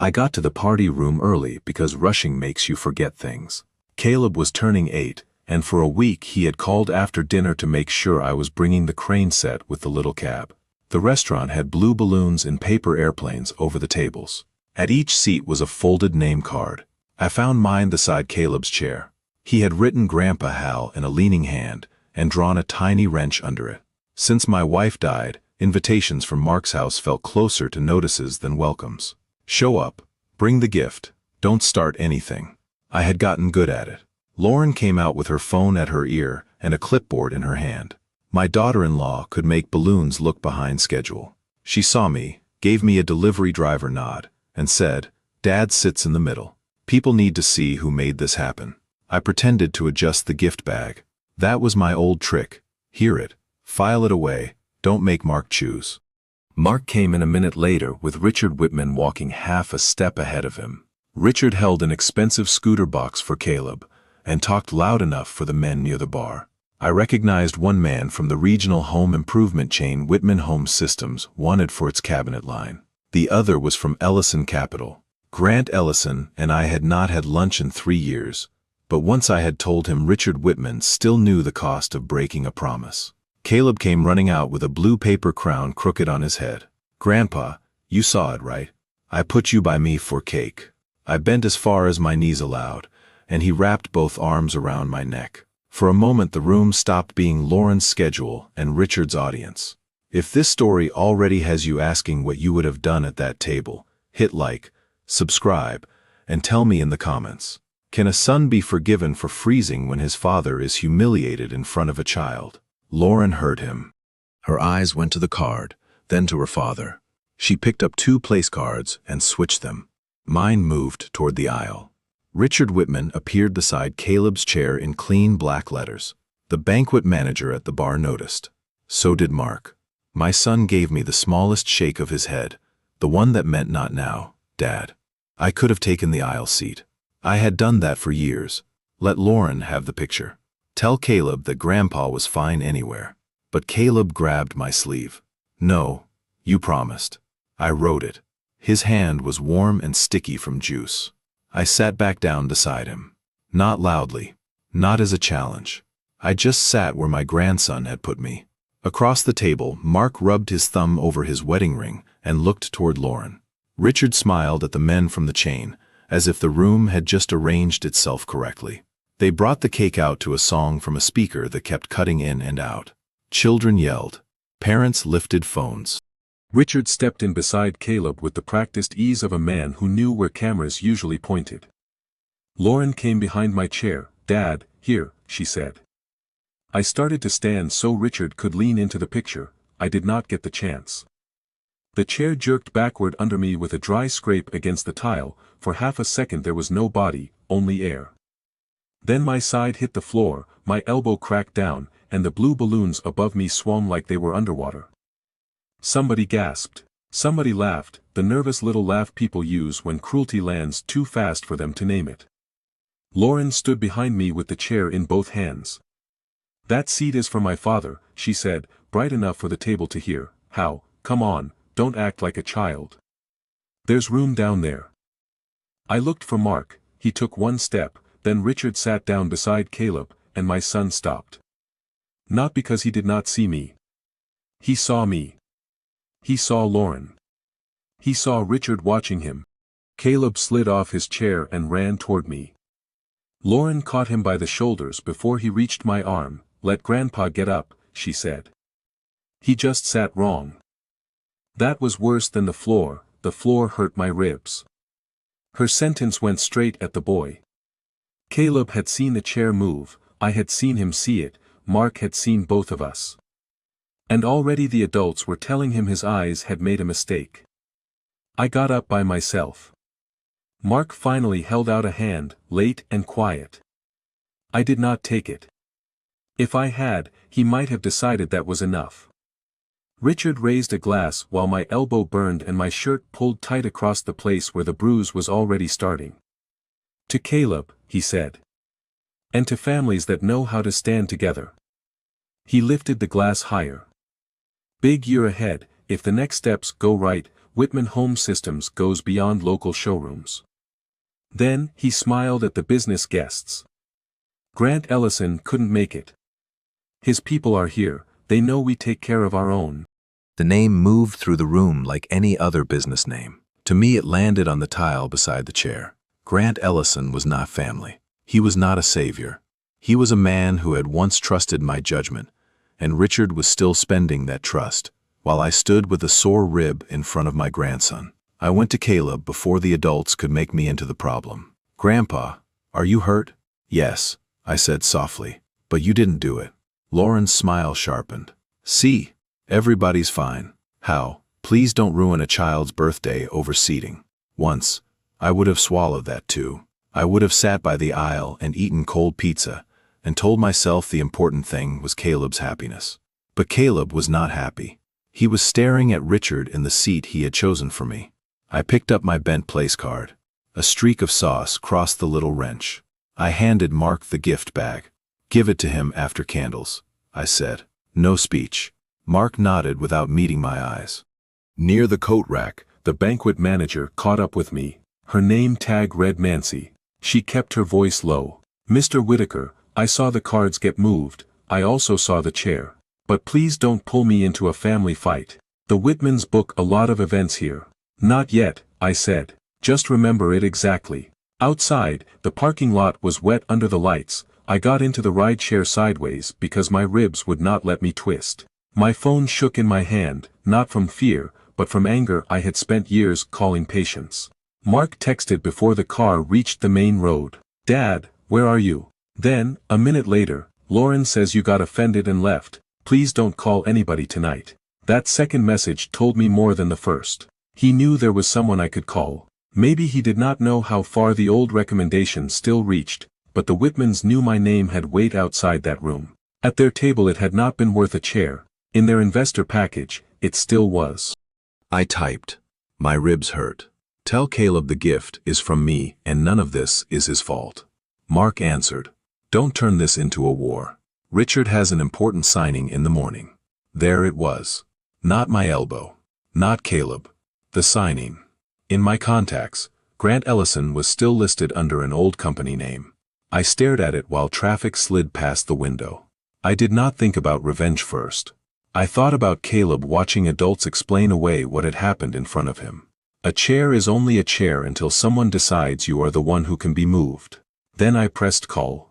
I got to the party room early because rushing makes you forget things. Caleb was turning 8, and for a week he had called after dinner to make sure I was bringing the crane set with the little cab. The restaurant had blue balloons and paper airplanes over the tables. At each seat was a folded name card. I found mine beside Caleb's chair. He had written Grandpa Hal in a leaning hand and drawn a tiny wrench under it. Since my wife died, invitations from Mark's house felt closer to notices than welcomes. Show up, bring the gift, don't start anything. I had gotten good at it. Lauren came out with her phone at her ear and a clipboard in her hand. My daughter-in-law could make balloons look behind schedule. She saw me, gave me a delivery driver nod, and said, "Dad sits in the middle. People need to see who made this happen." I pretended to adjust the gift bag. That was my old trick. Hear it, file it away, don't make Mark choose. Mark came in a minute later with Richard Whitman walking half a step ahead of him. Richard held an expensive scooter box for Caleb and talked loud enough for the men near the bar. I recognized one man from the regional home improvement chain Whitman Home Systems, wanted for its cabinet line. The other was from Ellison Capital. Grant Ellison and I had not had lunch in 3 years, but once I had told him Richard Whitman still knew the cost of breaking a promise. Caleb came running out with a blue paper crown crooked on his head. "Grandpa, you saw it, right? I put you by me for cake." I bent as far as my knees allowed, and he wrapped both arms around my neck. For a moment the room stopped being Lauren's schedule and Richard's audience. If this story already has you asking what you would have done at that table, hit like, subscribe, and tell me in the comments. Can a son be forgiven for freezing when his father is humiliated in front of a child? Lauren heard him. Her eyes went to the card, then to her father. She picked up 2 place cards and switched them. Mine moved toward the aisle. Richard Whitman appeared beside Caleb's chair in clean black letters. The banquet manager at the bar noticed. So did Mark. My son gave me the smallest shake of his head, the one that meant not now, Dad. I could have taken the aisle seat. I had done that for years. Let Lauren have the picture. Tell Caleb that Grandpa was fine anywhere. But Caleb grabbed my sleeve. "No, you promised." I wrote it. His hand was warm and sticky from juice. I sat back down beside him. Not loudly, not as a challenge. I just sat where my grandson had put me. Across the table, Mark rubbed his thumb over his wedding ring and looked toward Lauren. Richard smiled at the men from the chain, as if the room had just arranged itself correctly. They brought the cake out to a song from a speaker that kept cutting in and out. Children yelled. Parents lifted phones. Richard stepped in beside Caleb with the practiced ease of a man who knew where cameras usually pointed. Lauren came behind my chair. "Dad, here," she said. I started to stand so Richard could lean into the picture. I did not get the chance. The chair jerked backward under me with a dry scrape against the tile. For half a second there was no body, only air. Then my side hit the floor, my elbow cracked down, and the blue balloons above me swung like they were underwater. Somebody gasped. Somebody laughed, the nervous little laugh people use when cruelty lands too fast for them to name it. Lauren stood behind me with the chair in both hands. "That seat is for my father," she said, bright enough for the table to hear. "How, come on, don't act like a child. There's room down there." I looked for Mark. He took one step, then Richard sat down beside Caleb, and my son stopped. Not because he did not see me. He saw me. He saw Lauren. He saw Richard watching him. Caleb slid off his chair and ran toward me. Lauren caught him by the shoulders before he reached my arm. "Let Grandpa get up," she said. "He just sat wrong." That was worse than the floor hurt my ribs. Her sentence went straight at the boy. Caleb had seen the chair move, I had seen him see it, Mark had seen both of us. And already the adults were telling him his eyes had made a mistake. I got up by myself. Mark finally held out a hand, late and quiet. I did not take it. If I had, he might have decided that was enough. Richard raised a glass while my elbow burned and my shirt pulled tight across the place where the bruise was already starting. "To Caleb," he said. "And to families that know how to stand together." He lifted the glass higher. "Big year ahead, if the next steps go right, Whitman Home Systems goes beyond local showrooms. Then, he smiled at the business guests. Grant Ellison couldn't make it. His people are here, they know we take care of our own. The name moved through the room like any other business name. To me, it landed on the tile beside the chair. Grant Ellison was not family. He was not a savior. He was a man who had once trusted my judgment, and Richard was still spending that trust, while I stood with a sore rib in front of my grandson. I went to Caleb before the adults could make me into the problem. "Grandpa, are you hurt?" "Yes," I said softly, "but you didn't do it." Lauren's smile sharpened. "See, everybody's fine." "How? Please don't ruin a child's birthday over seating." Once, I would have swallowed that too. I would have sat by the aisle and eaten cold pizza and told myself the important thing was Caleb's happiness. But Caleb was not happy. He was staring at Richard in the seat he had chosen for me. I picked up my bent place card. A streak of sauce crossed the little wrench. I handed Mark the gift bag. "Give it to him after candles," I said. No speech. Mark nodded without meeting my eyes. Near the coat rack, the banquet manager caught up with me. Her name tag read Nancy. She kept her voice low. "Mr. Whitaker, I saw the cards get moved, I also saw the chair. But please don't pull me into a family fight. The Whitmans book a lot of events here." "Not yet," I said. "Just remember it exactly." Outside, the parking lot was wet under the lights. I got into the ride share sideways because my ribs would not let me twist. My phone shook in my hand, not from fear, but from anger I had spent years calling patience. Mark texted before the car reached the main road. "Dad, where are you?" Then, a minute later, "Lauren says you got offended and left. Please don't call anybody tonight." That second message told me more than the first. He knew there was someone I could call. Maybe he did not know how far the old recommendation still reached, but the Whitmans knew my name had weight outside that room. At their table it had not been worth a chair. In their investor package, it still was. I typed. My ribs hurt. "Tell Caleb the gift is from me and none of this is his fault." Mark answered. "Don't turn this into a war. Richard has an important signing in the morning." There it was. Not my elbow. Not Caleb. The signing. In my contacts, Grant Ellison was still listed under an old company name. I stared at it while traffic slid past the window. I did not think about revenge first. I thought about Caleb watching adults explain away what had happened in front of him. A chair is only a chair until someone decides you are the one who can be moved. Then I pressed call.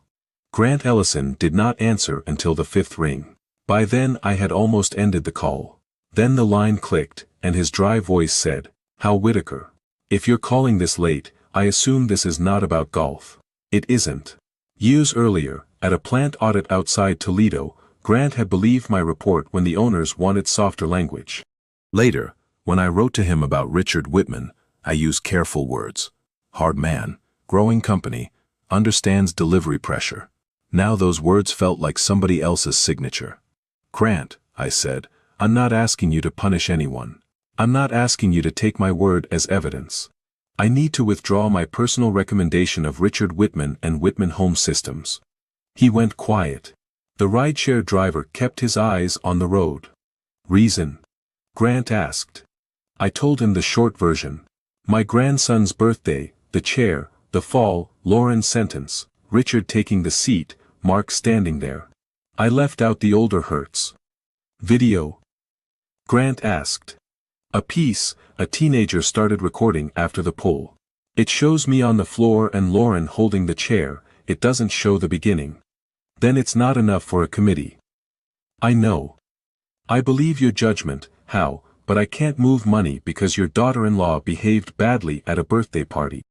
Grant Ellison did not answer until the fifth ring. By then I had almost ended the call. Then the line clicked, and his dry voice said, "Hal Whitaker. If you're calling this late, I assume this is not about golf." It isn't. Years earlier, at a plant audit outside Toledo, Grant had believed my report when the owners wanted softer language. Later, when I wrote to him about Richard Whitman, I used careful words. Hard man, growing company, understands delivery pressure. Now those words felt like somebody else's signature. "Grant," I said, "I'm not asking you to punish anyone. I'm not asking you to take my word as evidence. I need to withdraw my personal recommendation of Richard Whitman and Whitman Home Systems." He went quiet. The rideshare driver kept his eyes on the road. "Reason?" Grant asked. I told him the short version. My grandson's birthday, the chair, the fall, Lauren's sentence, Richard taking the seat, Mark standing there. I left out the older hurts. "Video?" Grant asked. "A piece, a teenager started recording after the pull. It shows me on the floor and Lauren holding the chair, it doesn't show the beginning." "Then it's not enough for a committee." "I know. I believe your judgment, Hal, but I can't move money because your daughter-in-law behaved badly at a birthday party."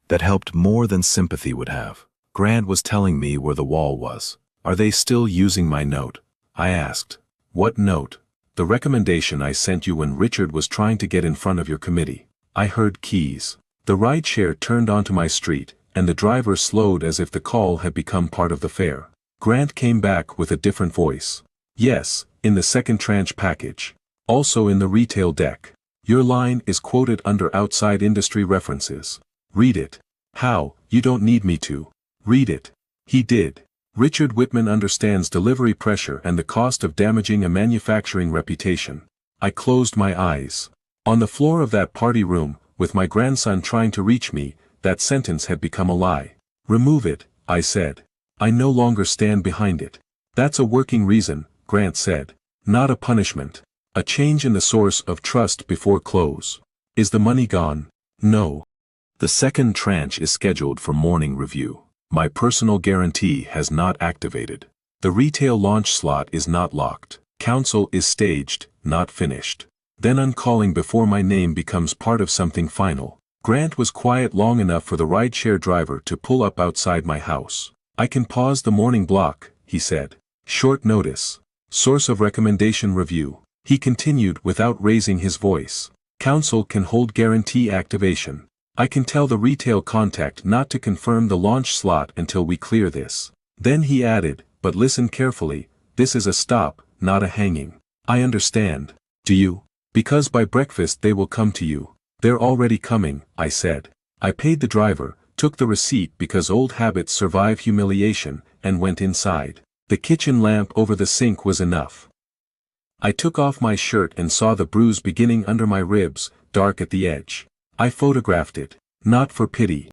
That helped more than sympathy would have. Grant was telling me where the wall was. "Are they still using my note?" I asked. "What note?" "The recommendation I sent you when Richard was trying to get in front of your committee." I heard keys. The rideshare turned onto my street, and the driver slowed as if the call had become part of the fare. Grant came back with a different voice. "Yes, in the second tranche package. Also in the retail deck. Your line is quoted under outside industry references. Read it." "How? You don't need me to." "Read it." He did. Richard Whitman understands delivery pressure and the cost of damaging a manufacturing reputation. I closed my eyes. On the floor of that party room, with my grandson trying to reach me, that sentence had become a lie. Remove it, I said. I no longer stand behind it. That's a working reason, Grant said. Not a punishment. A change in the source of trust before close. Is the money gone? No. The second tranche is scheduled for morning review. My personal guarantee has not activated. The retail launch slot is not locked. Counsel is staged, not finished. Then uncalling before my name becomes part of something final. Grant was quiet long enough for the rideshare driver to pull up outside my house. I can pause the morning block, he said. Short notice. Source of recommendation review. He continued without raising his voice. Counsel can hold guarantee activation. I can tell the retail contact not to confirm the launch slot until we clear this. Then he added, but listen carefully, this is a stop, not a hanging. I understand. Do you? Because by breakfast they will come to you. They're already coming, I said. I paid the driver, took the receipt because old habits survive humiliation, and went inside. The kitchen lamp over the sink was enough. I took off my shirt and saw the bruise beginning under my ribs, dark at the edge. I photographed it, not for pity.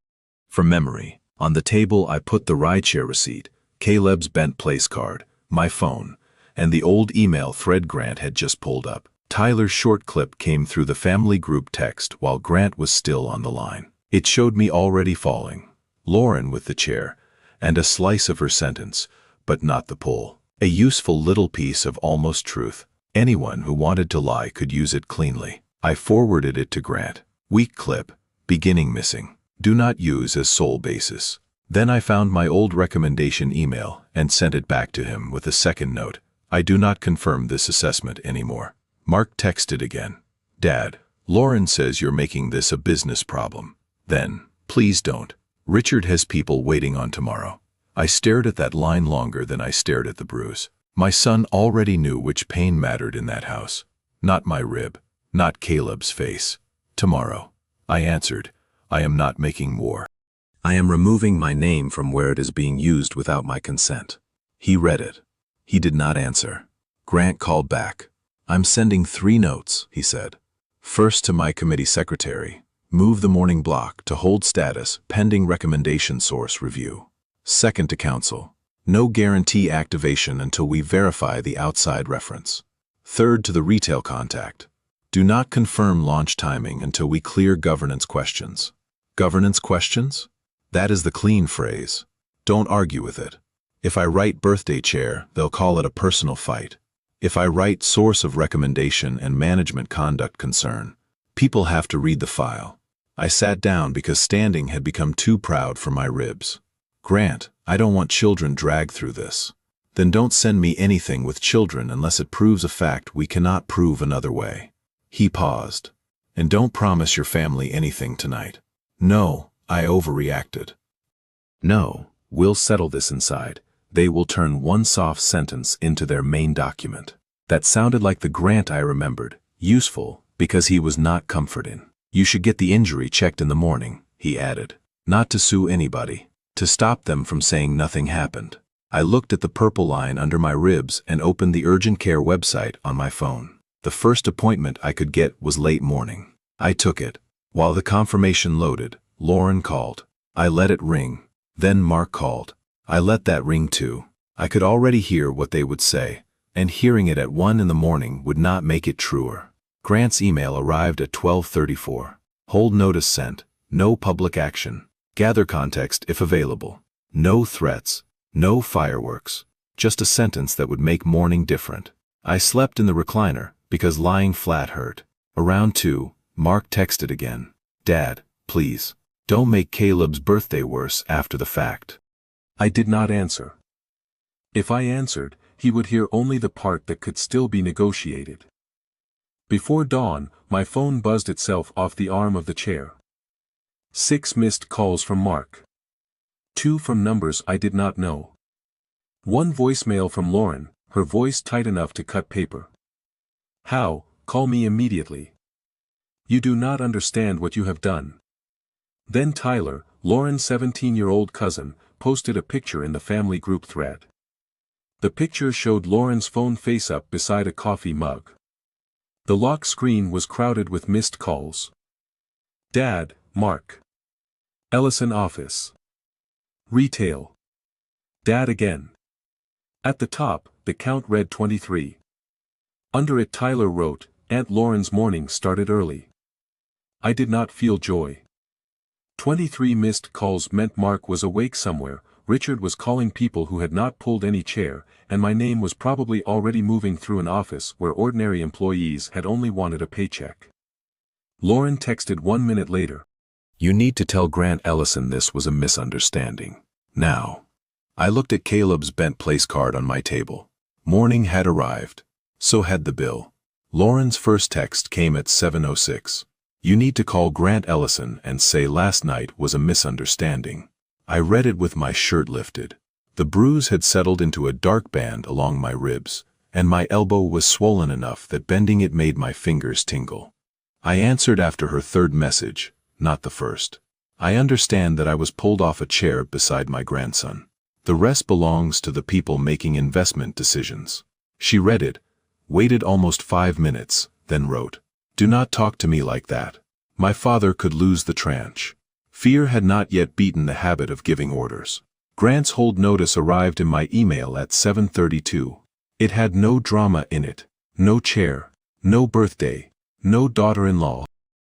For memory, on the table I put the rideshare receipt, Caleb's bent place card, my phone, and the old email thread Grant had just pulled up. Tyler's short clip came through the family group text while Grant was still on the line. It showed me already falling, Lauren with the chair, and a slice of her sentence, but not the pull. A useful little piece of almost truth. Anyone who wanted to lie could use it cleanly. I forwarded it to Grant. Weak clip, beginning missing. Do not use as sole basis. Then I found my old recommendation email and sent it back to him with a second note. I do not confirm this assessment anymore. Mark texted again. Dad, Lauren says you're making this a business problem. Then, please don't. Richard has people waiting on tomorrow. I stared at that line longer than I stared at the bruise. My son already knew which pain mattered in that house. Not my rib, not Caleb's face. Tomorrow. I answered, I am not making war. I am removing my name from where it is being used without my consent. He read it. He did not answer. Grant called back. I'm sending 3 notes, he said. First to my committee secretary. Move the morning block to hold status pending recommendation source review. Second to counsel. No guarantee activation until we verify the outside reference. Third to the retail contact. Do not confirm launch timing until we clear governance questions. Governance questions? That is the clean phrase. Don't argue with it. If I write birthday chair, they'll call it a personal fight. If I write source of recommendation and management conduct concern, people have to read the file. I sat down because standing had become too proud for my ribs. Grant, I don't want children dragged through this. Then don't send me anything with children unless it proves a fact we cannot prove another way. He paused. And don't promise your family anything tonight. No, I overreacted. No, we'll settle this inside. They will turn one soft sentence into their main document. That sounded like the Grant I remembered, useful because he was not comforting. You should get the injury checked in the morning, he added. Not to sue anybody, to stop them from saying nothing happened. I looked at the purple line under my ribs and opened the urgent care website on my phone. The first appointment I could get was late morning. I took it. While the confirmation loaded, Lauren called. I let it ring. Then Mark called. I let that ring too. I could already hear what they would say, and hearing it at 1 in the morning would not make it truer. Grant's email arrived at 12:34. Hold notice sent. No public action. Gather context if available. No threats. No fireworks. Just a sentence that would make morning different. I slept in the recliner because lying flat hurt. Around 2, Mark texted again. Dad, please, don't make Caleb's birthday worse after the fact. I did not answer. If I answered, he would hear only the part that could still be negotiated. Before dawn, my phone buzzed itself off the arm of the chair. 6 missed calls from Mark. 2 from numbers I did not know. 1 voicemail from Lauren, her voice tight enough to cut paper. How? Call me immediately. You do not understand what you have done. Then Tyler, Lauren's 17-year-old cousin, posted a picture in the family group thread. The picture showed Lauren's phone face up beside a coffee mug. The lock screen was crowded with missed calls. Dad, Mark. Ellison office. Retail. Dad again. At the top, the count read 23. Under it Tyler wrote, Aunt Lauren's morning started early. I did not feel joy. 23 missed calls meant Mark was awake somewhere, Richard was calling people who had not pulled any chair, and my name was probably already moving through an office where ordinary employees had only wanted a paycheck. Lauren texted 1 minute later. You need to tell Grant Ellison this was a misunderstanding. Now. I looked at Caleb's bent place card on my table. Morning had arrived. So had the bill. Lauren's first text came at 7:06. You need to call Grant Ellison and say last night was a misunderstanding. I read it with my shirt lifted. The bruise had settled into a dark band along my ribs, and my elbow was swollen enough that bending it made my fingers tingle. I answered after her third message, not the first. I understand that I was pulled off a chair beside my grandson. The rest belongs to the people making investment decisions. She read it, waited almost 5 minutes, then wrote, Do not talk to me like that. My father could lose the tranche. Fear had not yet beaten the habit of giving orders. Grant's hold notice arrived in my email at 7:32. It had no drama in it, no chair, no birthday, no daughter-in-law.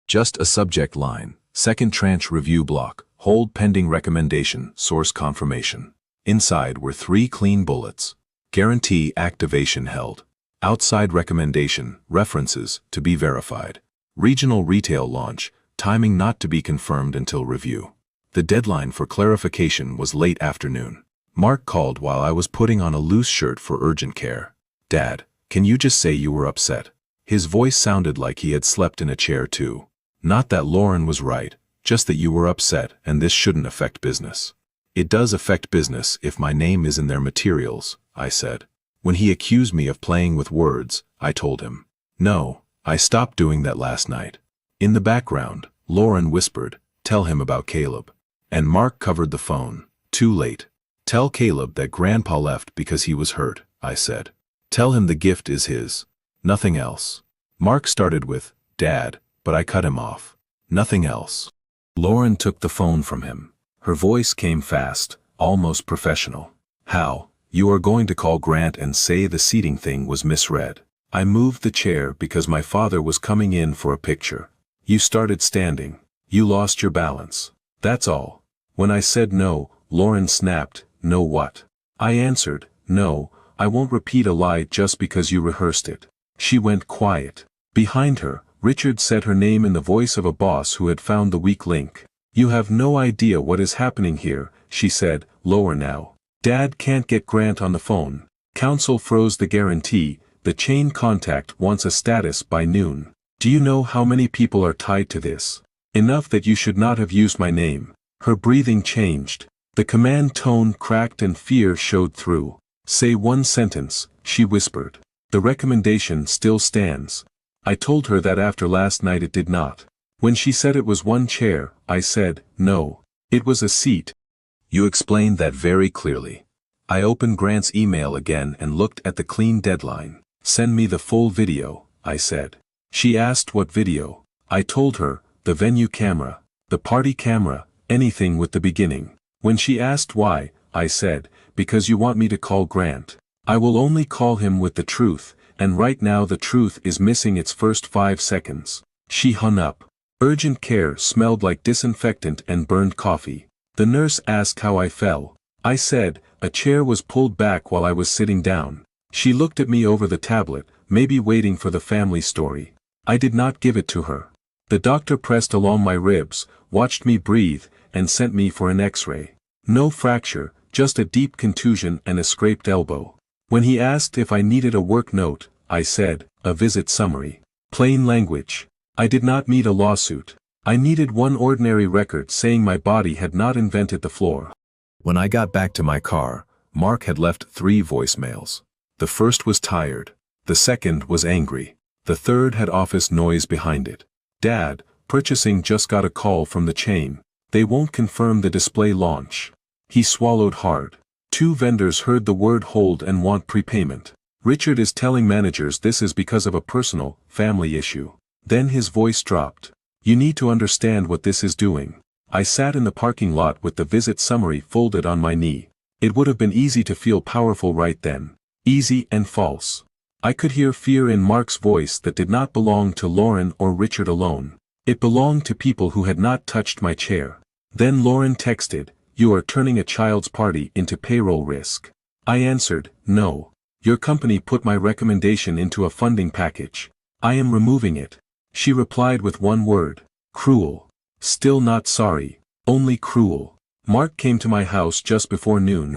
Just a subject line, second tranche review block, hold pending recommendation, source confirmation. Inside were 3 clean bullets. Guarantee activation held. Outside recommendation, references, to be verified. Regional retail launch, timing not to be confirmed until review. The deadline for clarification was late afternoon. Mark called while I was putting on a loose shirt for urgent care. Dad, can you just say you were upset? His voice sounded like he had slept in a chair too. Not that Lauren was right, just that you were upset and this shouldn't affect business. It does affect business if my name is in their materials, I said. When he accused me of playing with words, I told him. No, I stopped doing that last night. In the background, Lauren whispered, Tell him about Caleb. And Mark covered the phone. Too late. Tell Caleb that Grandpa left because he was hurt, I said. Tell him the gift is his. Nothing else. Mark started with, Dad, but I cut him off. Nothing else. Lauren took the phone from him. Her voice came fast, almost professional. How? You are going to call Grant and say the seating thing was misread. I moved the chair because my father was coming in for a picture. You started standing. You lost your balance. That's all. When I said no, Lauren snapped, No what? I answered, No, I won't repeat a lie just because you rehearsed it. She went quiet. Behind her, Richard said her name in the voice of a boss who had found the weak link. You have no idea what is happening here, she said, lower now. Dad can't get Grant on the phone. Counsel froze the guarantee, the chain contact wants a status by noon. Do you know how many people are tied to this? Enough that you should not have used my name. Her breathing changed. The command tone cracked and fear showed through. Say one sentence, she whispered. The recommendation still stands. I told her that after last night it did not. When she said it was one chair, I said, no. It was a seat. You explained that very clearly. I opened Grant's email again and looked at the clean deadline. Send me the full video, I said. She asked what video. I told her, the venue camera, the party camera, anything with the beginning. When she asked why, I said, because you want me to call Grant. I will only call him with the truth, and right now the truth is missing its first 5 seconds. She hung up. Urgent care smelled like disinfectant and burned coffee. The nurse asked how I fell. I said, a chair was pulled back while I was sitting down. She looked at me over the tablet, maybe waiting for the family story. I did not give it to her. The doctor pressed along my ribs, watched me breathe, and sent me for an X-ray. No fracture, just a deep contusion and a scraped elbow. When he asked if I needed a work note, I said, a visit summary. Plain language. I did not need a lawsuit. I needed one ordinary record saying my body had not invented the floor. When I got back to my car, Mark had left 3 voicemails. The first was tired. The second was angry. The third had office noise behind it. Dad, purchasing just got a call from the chain. They won't confirm the display launch. He swallowed hard. 2 vendors heard the word hold and want prepayment. Richard is telling managers this is because of a personal, family issue. Then his voice dropped. You need to understand what this is doing. I sat in the parking lot with the visit summary folded on my knee. It would have been easy to feel powerful right then. Easy and false. I could hear fear in Mark's voice that did not belong to Lauren or Richard alone. It belonged to people who had not touched my chair. Then Lauren texted, "You are turning a child's party into payroll risk." I answered, "No. Your company put my recommendation into a funding package. I am removing it." She replied with one word. Cruel. Still not sorry. Only cruel. Mark came to my house just before noon.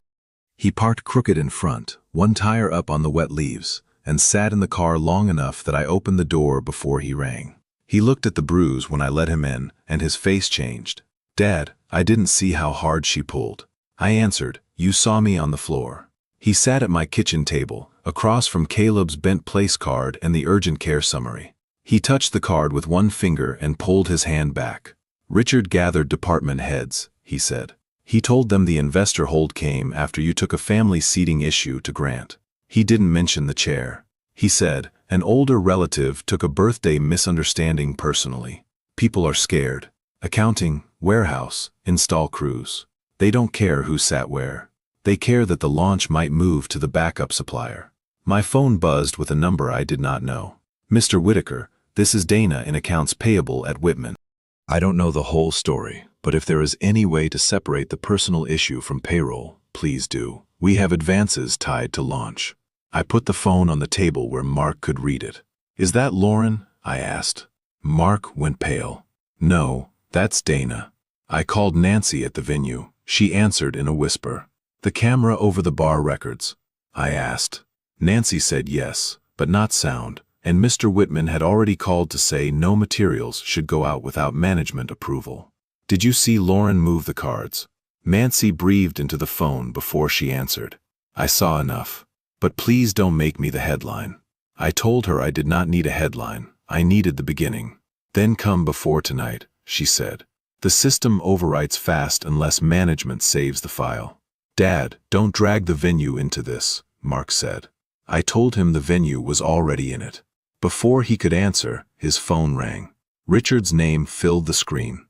He parked crooked in front, one tire up on the wet leaves, and sat in the car long enough that I opened the door before he rang. He looked at the bruise when I let him in, and his face changed. "Dad, I didn't see how hard she pulled." I answered, "You saw me on the floor." He sat at my kitchen table, across from Caleb's bent place card and the urgent care summary. He touched the card with one finger and pulled his hand back. "Richard gathered department heads," he said. "He told them the investor hold came after you took a family seating issue to Grant. He didn't mention the chair. He said, an older relative took a birthday misunderstanding personally. People are scared. Accounting, warehouse, install crews. They don't care who sat where. They care that the launch might move to the backup supplier." My phone buzzed with a number I did not know. "Mr. Whitaker, this is Dana in accounts payable at Whitman. I don't know the whole story, but if there is any way to separate the personal issue from payroll, please do. We have advances tied to launch." I put the phone on the table where Mark could read it. "Is that Lauren?" I asked. Mark went pale. "No, that's Dana. I called Nancy at the venue. She answered in a whisper. "The camera over the bar records?" I asked. Nancy said yes, but not sound, and Mr. Whitman had already called to say no materials should go out without management approval. "Did you see Lauren move the cards?" Nancy breathed into the phone before she answered. "I saw enough. But please don't make me the headline." I told her I did not need a headline. I needed the beginning. "Then come before tonight," she said. "The system overwrites fast unless management saves the file." "Dad, don't drag the venue into this," Mark said. I told him the venue was already in it. Before he could answer, his phone rang. Richard's name filled the screen.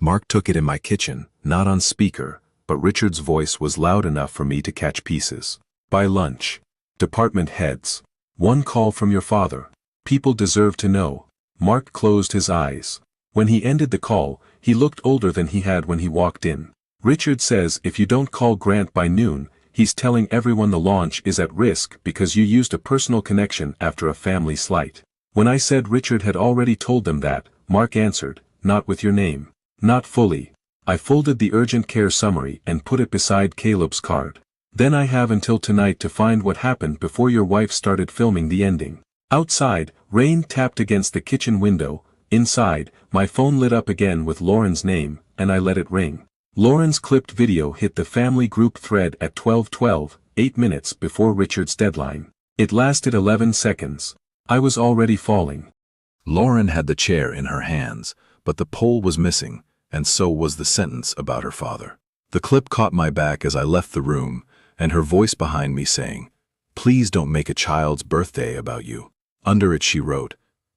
Mark took it in my kitchen, not on speaker, but Richard's voice was loud enough for me to catch pieces. "By lunch. Department heads. One call from your father. People deserve to know." Mark closed his eyes. When he ended the call, he looked older than he had when he walked in. "Richard says if you don't call Grant by noon, he's telling everyone the launch is at risk because you used a personal connection after a family slight." When I said Richard had already told them that, Mark answered, "Not with your name." "Not fully." I folded the urgent care summary and put it beside Caleb's card. "Then I have until tonight to find what happened before your wife started filming the ending." Outside, rain tapped against the kitchen window. Inside, my phone lit up again with Lauren's name, and I let it ring. Lauren's clipped video hit the family group thread at 12:12, 8 minutes before Richard's deadline. It lasted 11 seconds. I was already falling. Lauren had the chair in her hands, but the pole was missing, and so was the sentence about her father. The clip caught my back as I left the room, and her voice behind me saying, "Please don't make a child's birthday about you." Under it she wrote,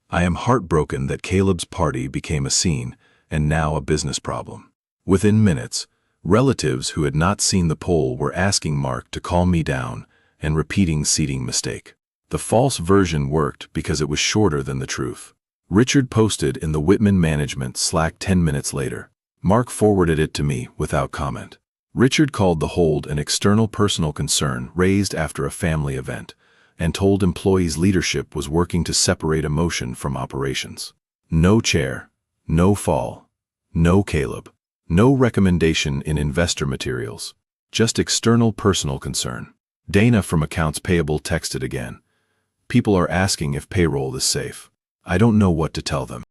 "I am heartbroken that Caleb's party became a scene, and now a business problem." Within minutes, relatives who had not seen the poll were asking Mark to calm me down and repeating seating mistake. The false version worked because it was shorter than the truth. Richard posted in the Whitman management Slack 10 minutes later. Mark forwarded it to me without comment. Richard called the hold an external personal concern raised after a family event, and told employees leadership was working to separate emotion from operations. No chair, no fall, no Caleb, no recommendation in investor materials, just external personal concern. Dana from accounts payable texted again. "People are asking if payroll is safe. I don't know what to tell them."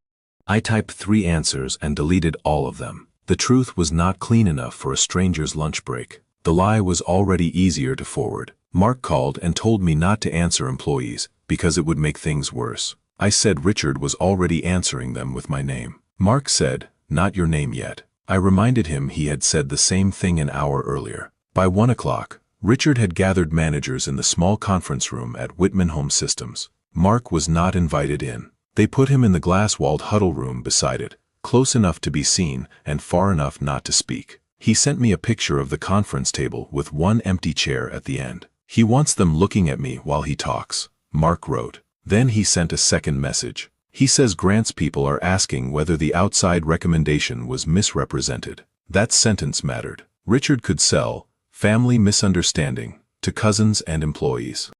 I typed 3 answers and deleted all of them. The truth was not clean enough for a stranger's lunch break. The lie was already easier to forward. Mark called and told me not to answer employees because it would make things worse. I said Richard was already answering them with my name. Mark said, "Not your name yet." I reminded him he had said the same thing an hour earlier. By 1 o'clock, Richard had gathered managers in the small conference room at Whitman Home Systems. Mark was not invited in. They put him in the glass-walled huddle room beside it, close enough to be seen and far enough not to speak. He sent me a picture of the conference table with one empty chair at the end. He wants them looking at me while he talks, Mark wrote. Then he sent a second message. He says Grant's people are asking whether the outside recommendation was misrepresented. That sentence mattered. Richard could sell family misunderstanding to cousins and employees.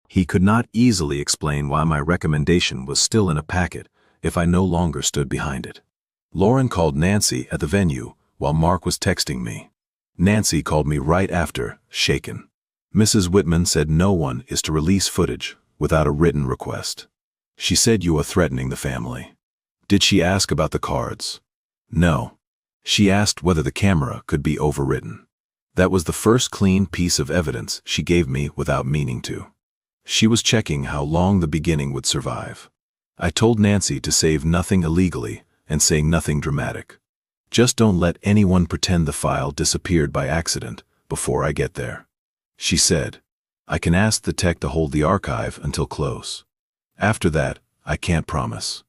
He could not easily explain why my recommendation was still in a packet if I no longer stood behind it. Lauren called Nancy at the venue while Mark was texting me. Nancy called me right after, shaken. Mrs. Whitman said no one is to release footage without a written request. She said you are threatening the family. Did she ask about the cards? No. She asked whether the camera could be overwritten. That was the first clean piece of evidence she gave me without meaning to. She was checking how long the beginning would survive. I told Nancy to save nothing illegally and say nothing dramatic. Just don't let anyone pretend the file disappeared by accident before I get there. She said, I can ask the tech to hold the archive until close. After that, I can't promise.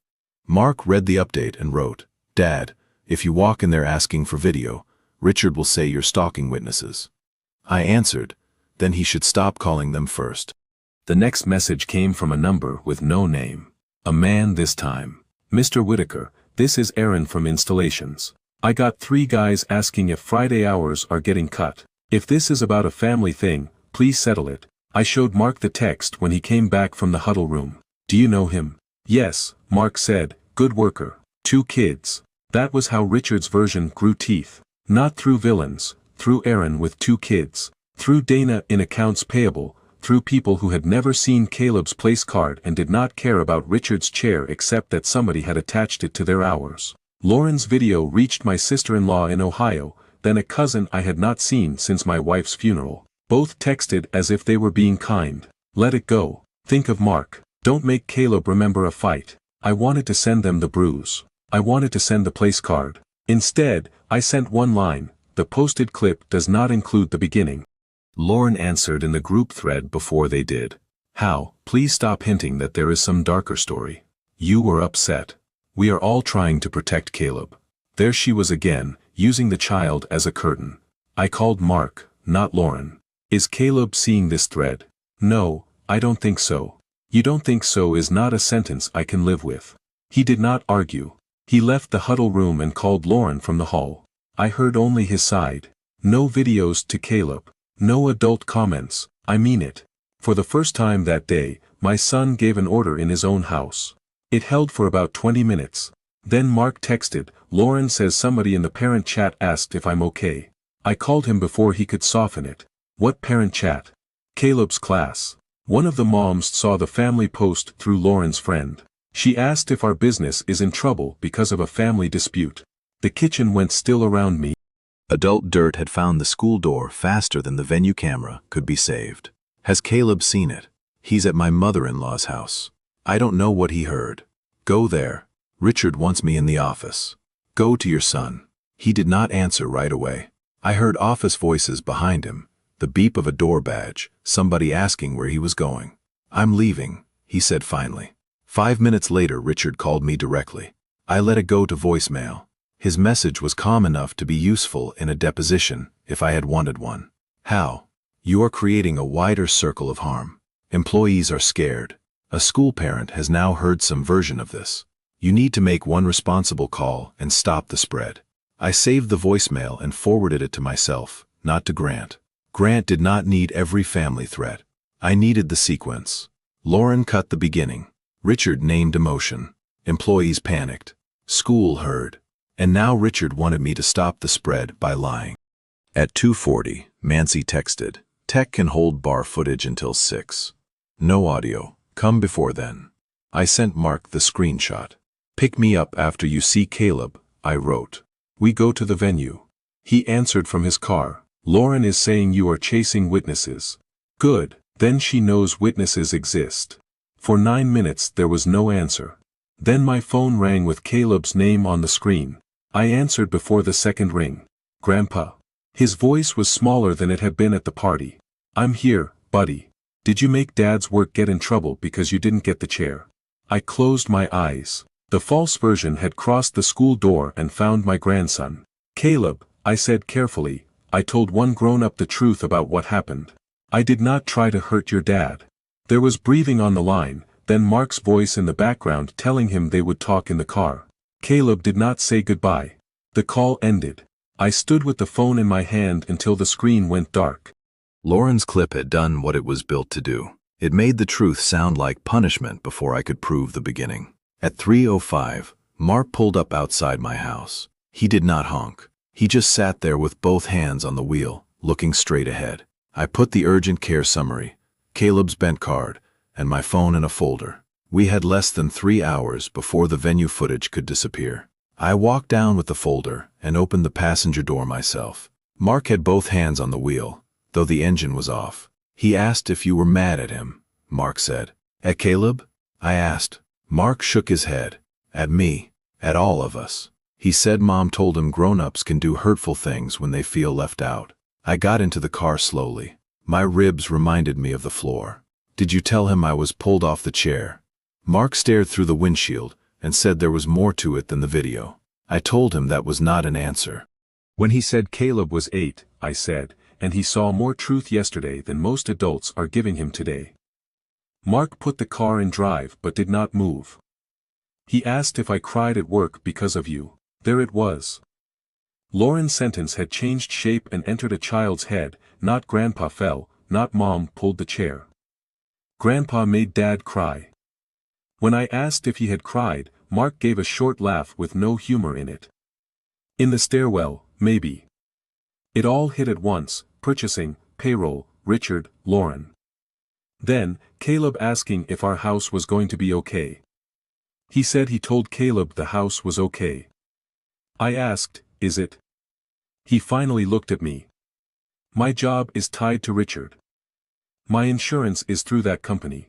Mark read the update and wrote, Dad, if you walk in there asking for video, Richard will say you're stalking witnesses. I answered, then he should stop calling them first. The next message came from a number with no name. A man this time. Mr. Whitaker, this is Aaron from Installations. I got 3 guys asking if Friday hours are getting cut. If this is about a family thing, please settle it. I showed Mark the text when he came back from the huddle room. Do you know him? Yes, Mark said, good worker. 2 kids. That was how Richard's version grew teeth. Not through villains, through Aaron with 2 kids, through Dana in accounts payable, through people who had never seen Caleb's place card and did not care about Richard's chair except that somebody had attached it to their hours. Lauren's video reached my sister-in-law in Ohio, then a cousin I had not seen since my wife's funeral. Both texted as if they were being kind. Let it go. Think of Mark. Don't make Caleb remember a fight. I wanted to send them the bruise. I wanted to send the place card. Instead, I sent one line. The posted clip does not include the beginning. Lauren answered in the group thread before they did. How, please stop hinting that there is some darker story. You were upset. We are all trying to protect Caleb. There she was again, using the child as a curtain. I called Mark, not Lauren. Is Caleb seeing this thread? No, I don't think so. You don't think so is not a sentence I can live with. He did not argue. He left the huddle room and called Lauren from the hall. I heard only his side. No videos to Caleb. No adult comments, I mean it. For the first time that day, my son gave an order in his own house. It held for about 20 minutes. Then Mark texted, Lauren says somebody in the parent chat asked if I'm okay. I called him before he could soften it. What parent chat? Caleb's class. One of the moms saw the family post through Lauren's friend. She asked if our business is in trouble because of a family dispute. The kitchen went still around me. Adult Dirt had found the school door faster than the venue camera could be saved. Has Caleb seen it? He's at my mother-in-law's house. I don't know what he heard. Go there. Richard wants me in the office. Go to your son. He did not answer right away. I heard office voices behind him, the beep of a door badge, somebody asking where he was going. I'm leaving, he said finally. 5 minutes later, Richard called me directly. I let it go to voicemail. His message was calm enough to be useful in a deposition if I had wanted one. How? You are creating a wider circle of harm. Employees are scared. A school parent has now heard some version of this. You need to make one responsible call and stop the spread. I saved the voicemail and forwarded it to myself, not to Grant. Grant did not need every family threat. I needed the sequence. Lauren cut the beginning. Richard named emotion. Employees panicked. School heard. And now Richard wanted me to stop the spread by lying. At 2:40, Nancy texted, Tech can hold bar footage until 6. No audio. Come before then. I sent Mark the screenshot. Pick me up after you see Caleb, I wrote. We go to the venue. He answered from his car. Lauren is saying you are chasing witnesses. Good, then she knows witnesses exist. For 9 minutes there was no answer. Then my phone rang with Caleb's name on the screen. I answered before the second ring. Grandpa. His voice was smaller than it had been at the party. I'm here, buddy. Did you make Dad's work get in trouble because you didn't get the chair? I closed my eyes. The false version had crossed the school door and found my grandson. Caleb, I said carefully, I told one grown-up the truth about what happened. I did not try to hurt your dad. There was breathing on the line, then Mark's voice in the background telling him they would talk in the car. Caleb did not say goodbye. The call ended. I stood with the phone in my hand until the screen went dark. Lauren's clip had done what it was built to do. It made the truth sound like punishment before I could prove the beginning. At 3:05, Mark pulled up outside my house. He did not honk. He just sat there with both hands on the wheel, looking straight ahead. I put the urgent care summary, Caleb's bent card, and my phone in a folder. We had less than 3 hours before the venue footage could disappear. I walked down with the folder and opened the passenger door myself. Mark had both hands on the wheel, though the engine was off. He asked if you were mad at him, Mark said. At Caleb? I asked. Mark shook his head. At me. At all of us. He said Mom told him grown-ups can do hurtful things when they feel left out. I got into the car slowly. My ribs reminded me of the floor. Did you tell him I was pulled off the chair? Mark stared through the windshield and said there was more to it than the video. I told him that was not an answer. When he said Caleb was 8, I said, and he saw more truth yesterday than most adults are giving him today. Mark put the car in drive but did not move. He asked if I cried at work because of you. There it was. Lauren's sentence had changed shape and entered a child's head, not Grandpa fell, not Mom pulled the chair. Grandpa made Dad cry. When I asked if he had cried, Mark gave a short laugh with no humor in it. In the stairwell, maybe. It all hit at once, purchasing, payroll, Richard, Lauren. Then, Caleb asking if our house was going to be okay. He said he told Caleb the house was okay. I asked, is it? He finally looked at me. My job is tied to Richard. My insurance is through that company.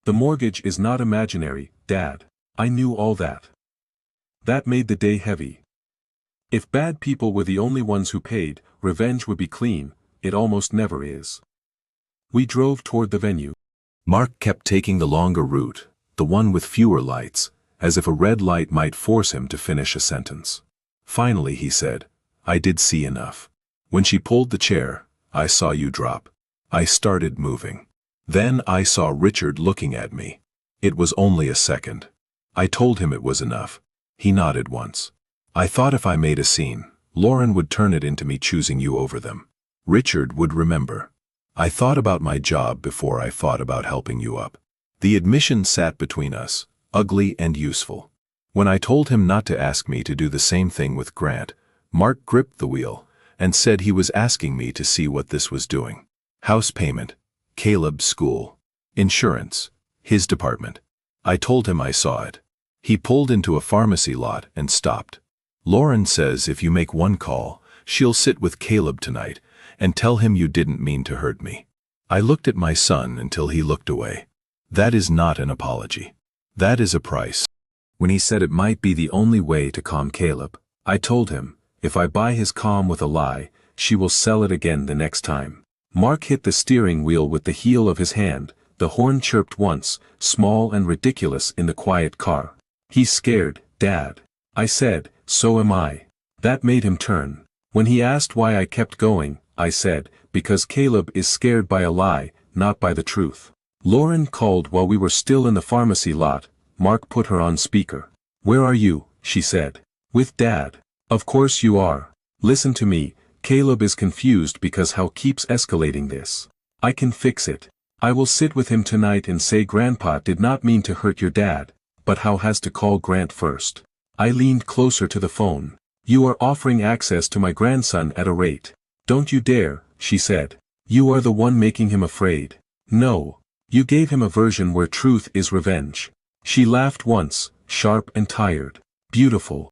The mortgage is not imaginary, Dad. I knew all that. That made the day heavy. If bad people were the only ones who paid, revenge would be clean. It almost never is. We drove toward the venue. Mark kept taking the longer route, the one with fewer lights, as if a red light might force him to finish a sentence. Finally he said, I did see enough. When she pulled the chair, I saw you drop. I started moving. Then I saw Richard looking at me. It was only a second. I told him it was enough. He nodded once. I thought if I made a scene, Lauren would turn it into me choosing you over them. Richard would remember. I thought about my job before I thought about helping you up. The admission sat between us, ugly and useful. When I told him not to ask me to do the same thing with Grant, Mark gripped the wheel and said he was asking me to see what this was doing. House payment, Caleb's school, insurance, his department. I told him I saw it. He pulled into a pharmacy lot and stopped. Lauren says if you make one call, she'll sit with Caleb tonight and tell him you didn't mean to hurt me. I looked at my son until he looked away. That is not an apology. That is a price. When he said it might be the only way to calm Caleb, I told him, if I buy his calm with a lie, she will sell it again the next time. Mark hit the steering wheel with the heel of his hand. The horn chirped once, small and ridiculous in the quiet car. He's scared, Dad. I said, so am I. That made him turn. When he asked why I kept going, I said, because Caleb is scared by a lie, not by the truth. Lauren called while we were still in the pharmacy lot. Mark put her on speaker. Where are you? She said. With Dad. Of course you are. Listen to me, Caleb is confused because Hal keeps escalating this. I can fix it. I will sit with him tonight and say Grandpa did not mean to hurt your dad, but Hal has to call Grant first. I leaned closer to the phone. You are offering access to my grandson at a rate. Don't you dare, she said. You are the one making him afraid. No. You gave him a version where truth is revenge. She laughed once, sharp and tired. Beautiful.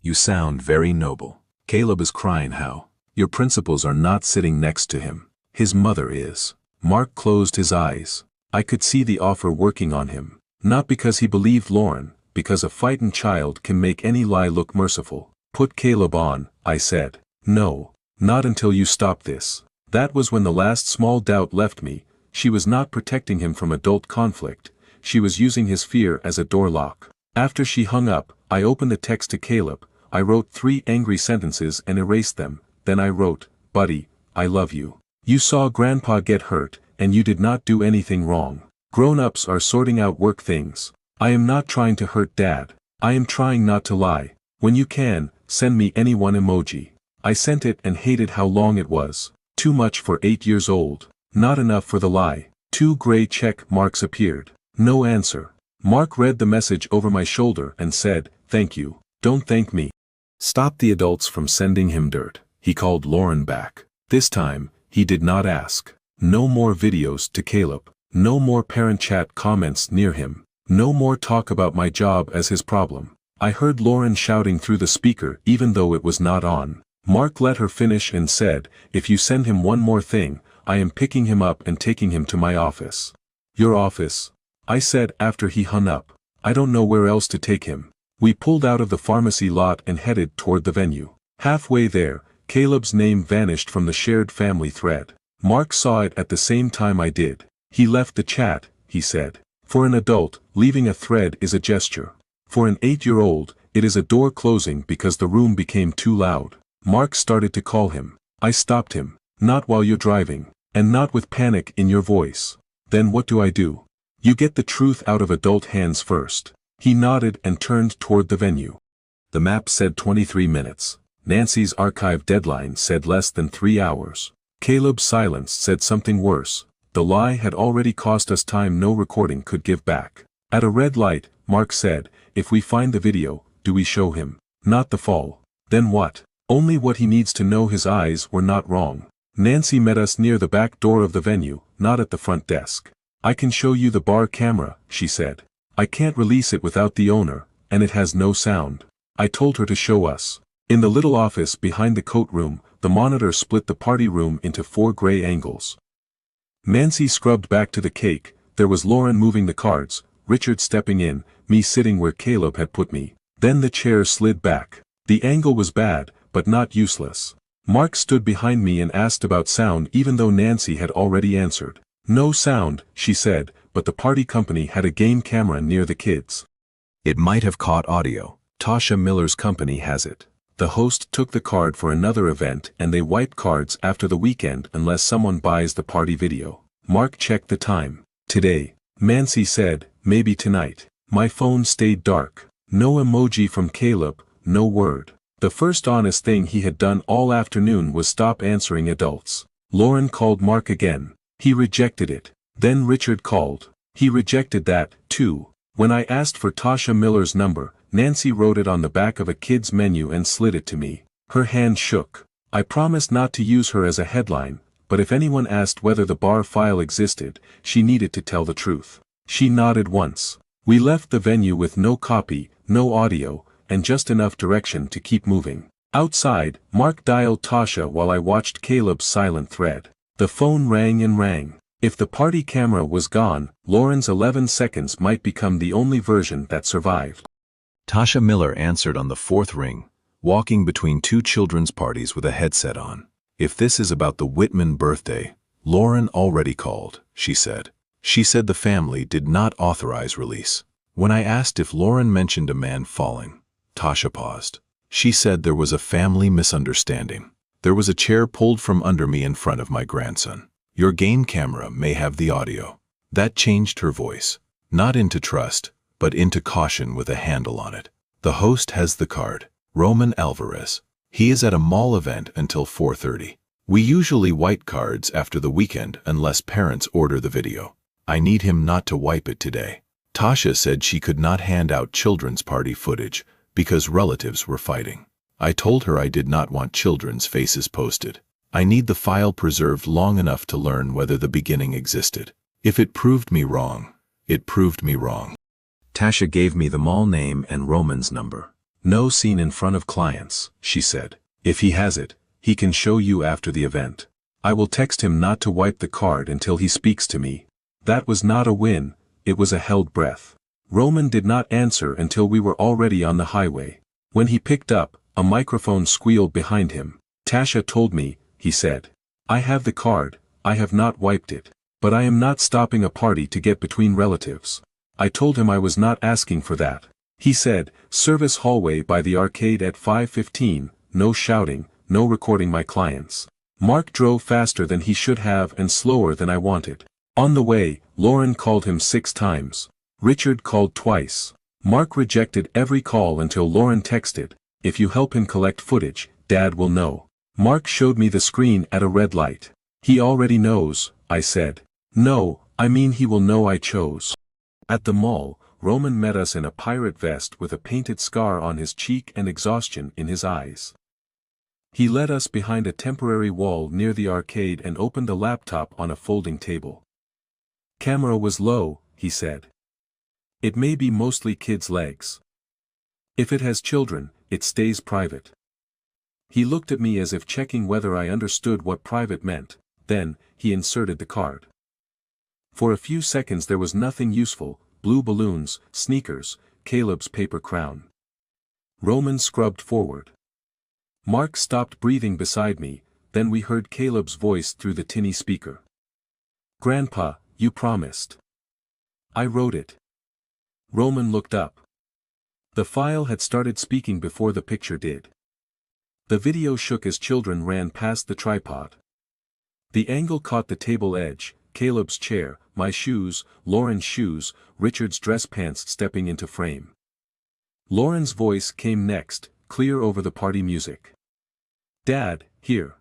You sound very noble. Caleb is crying, Hal. Your principles are not sitting next to him. His mother is. Mark closed his eyes. I could see the offer working on him. Not because he believed Lauren, because a frightened child can make any lie look merciful. Put Caleb on, I said. No. Not until you stop this. That was when the last small doubt left me. She was not protecting him from adult conflict, she was using his fear as a door lock. After she hung up, I opened the text to Caleb. I wrote 3 angry sentences and erased them. Then I wrote, "Buddy, I love you. You saw Grandpa get hurt, and you did not do anything wrong. Grown-ups are sorting out work things. I am not trying to hurt Dad. I am trying not to lie. When you can, send me any one emoji." I sent it and hated how long it was. Too much for 8 years old. Not enough for the lie. 2 gray check marks appeared. No answer. Mark read the message over my shoulder and said, "Thank you. Don't thank me." Stop the adults from sending him dirt. He called Lauren back. This time, he did not ask. No more videos to Caleb. No more parent chat comments near him. No more talk about my job as his problem. I heard Lauren shouting through the speaker even though it was not on. Mark let her finish and said, "If you send him one more thing, I am picking him up and taking him to my office." "Your office?" I said after he hung up. "I don't know where else to take him." We pulled out of the pharmacy lot and headed toward the venue. Halfway there, Caleb's name vanished from the shared family thread. Mark saw it at the same time I did. "He left the chat," he said. For an adult, leaving a thread is a gesture. For an 8-year-old, it is a door closing because the room became too loud. Mark started to call him. I stopped him. "Not while you're driving. And not with panic in your voice." "Then what do I do?" "You get the truth out of adult hands first." He nodded and turned toward the venue. The map said 23 minutes. Nancy's archive deadline said less than 3 hours. Caleb's silence said something worse. The lie had already cost us time no recording could give back. At a red light, Mark said, "If we find the video, do we show him?" "Not the fall." "Then what?" "Only what he needs to know his eyes were not wrong." Nancy met us near the back door of the venue, not at the front desk. "I can show you the bar camera," she said. "I can't release it without the owner, and it has no sound." I told her to show us. In the little office behind the coat room, the monitor split the party room into 4 gray angles. Nancy scrubbed back to the cake, there was Lauren moving the cards, Richard stepping in, me sitting where Caleb had put me. Then the chair slid back. The angle was bad, but not useless. Mark stood behind me and asked about sound even though Nancy had already answered. "No sound," she said, but the party company had a game camera near the kids. "It might have caught audio. Tasha Miller's company has it." The host took the card for another event and they wipe cards after the weekend unless someone buys the party video. Mark checked the time. "Today." Nancy said, "Maybe tonight." My phone stayed dark. No emoji from Caleb, no word. The first honest thing he had done all afternoon was stop answering adults. Lauren called Mark again. He rejected it. Then Richard called. He rejected that, too. When I asked for Tasha Miller's number, Nancy wrote it on the back of a kid's menu and slid it to me. Her hand shook. I promised not to use her as a headline, but if anyone asked whether the bar file existed, she needed to tell the truth. She nodded once. We left the venue with no copy, no audio, and just enough direction to keep moving. Outside, Mark dialed Tasha while I watched Caleb's silent thread. The phone rang and rang. If the party camera was gone, Lauren's 11 seconds might become the only version that survived. Tasha Miller answered on the 4th ring, walking between 2 children's parties with a headset on. "If this is about the Whitman birthday, Lauren already called," she said. She said the family did not authorize release. When I asked if Lauren mentioned a man falling, Tasha paused. She said there was a family misunderstanding. There was a chair pulled from under me in front of my grandson. Your game camera may have the audio. That changed her voice, not into trust, but into caution with a handle on it. The host has the card, Roman Alvarez. He is at a mall event until 4:30. We usually wipe cards after the weekend unless parents order the video. I need him not to wipe it today. Tasha said she could not hand out children's party footage because relatives were fighting. I told her I did not want children's faces posted. I need the file preserved long enough to learn whether the beginning existed. If it proved me wrong, it proved me wrong. Tasha gave me the mall name and Roman's number. "No scene in front of clients," she said. "If he has it, he can show you after the event. I will text him not to wipe the card until he speaks to me." That was not a win, it was a held breath. Roman did not answer until we were already on the highway. When he picked up, a microphone squealed behind him. "Tasha told me," he said. I have the card, I have not wiped it. But I am not stopping a party to get between relatives. I told him I was not asking for that. He said, service hallway by the arcade at 5:15, no shouting, no recording my clients. Mark drove faster than he should have and slower than I wanted. On the way, Lauren called him 6 times. Richard called twice. Mark rejected every call until Lauren texted, if you help him collect footage, Dad will know. Mark showed me the screen at a red light. He already knows, I said. No, I mean he will know I chose. At the mall, Roman met us in a pirate vest with a painted scar on his cheek and exhaustion in his eyes. He led us behind a temporary wall near the arcade and opened a laptop on a folding table. Camera was low, he said. It may be mostly kids' legs. If it has children, it stays private. He looked at me as if checking whether I understood what private meant, then, he inserted the card. For a few seconds there was nothing useful, blue balloons, sneakers, Caleb's paper crown. Roman scrubbed forward. Mark stopped breathing beside me, then we heard Caleb's voice through the tinny speaker. Grandpa, you promised. I wrote it. Roman looked up. The file had started speaking before the picture did. The video shook as children ran past the tripod. The angle caught the table edge, Caleb's chair, my shoes, Lauren's shoes, Richard's dress pants stepping into frame. Lauren's voice came next, clear over the party music. Dad, here.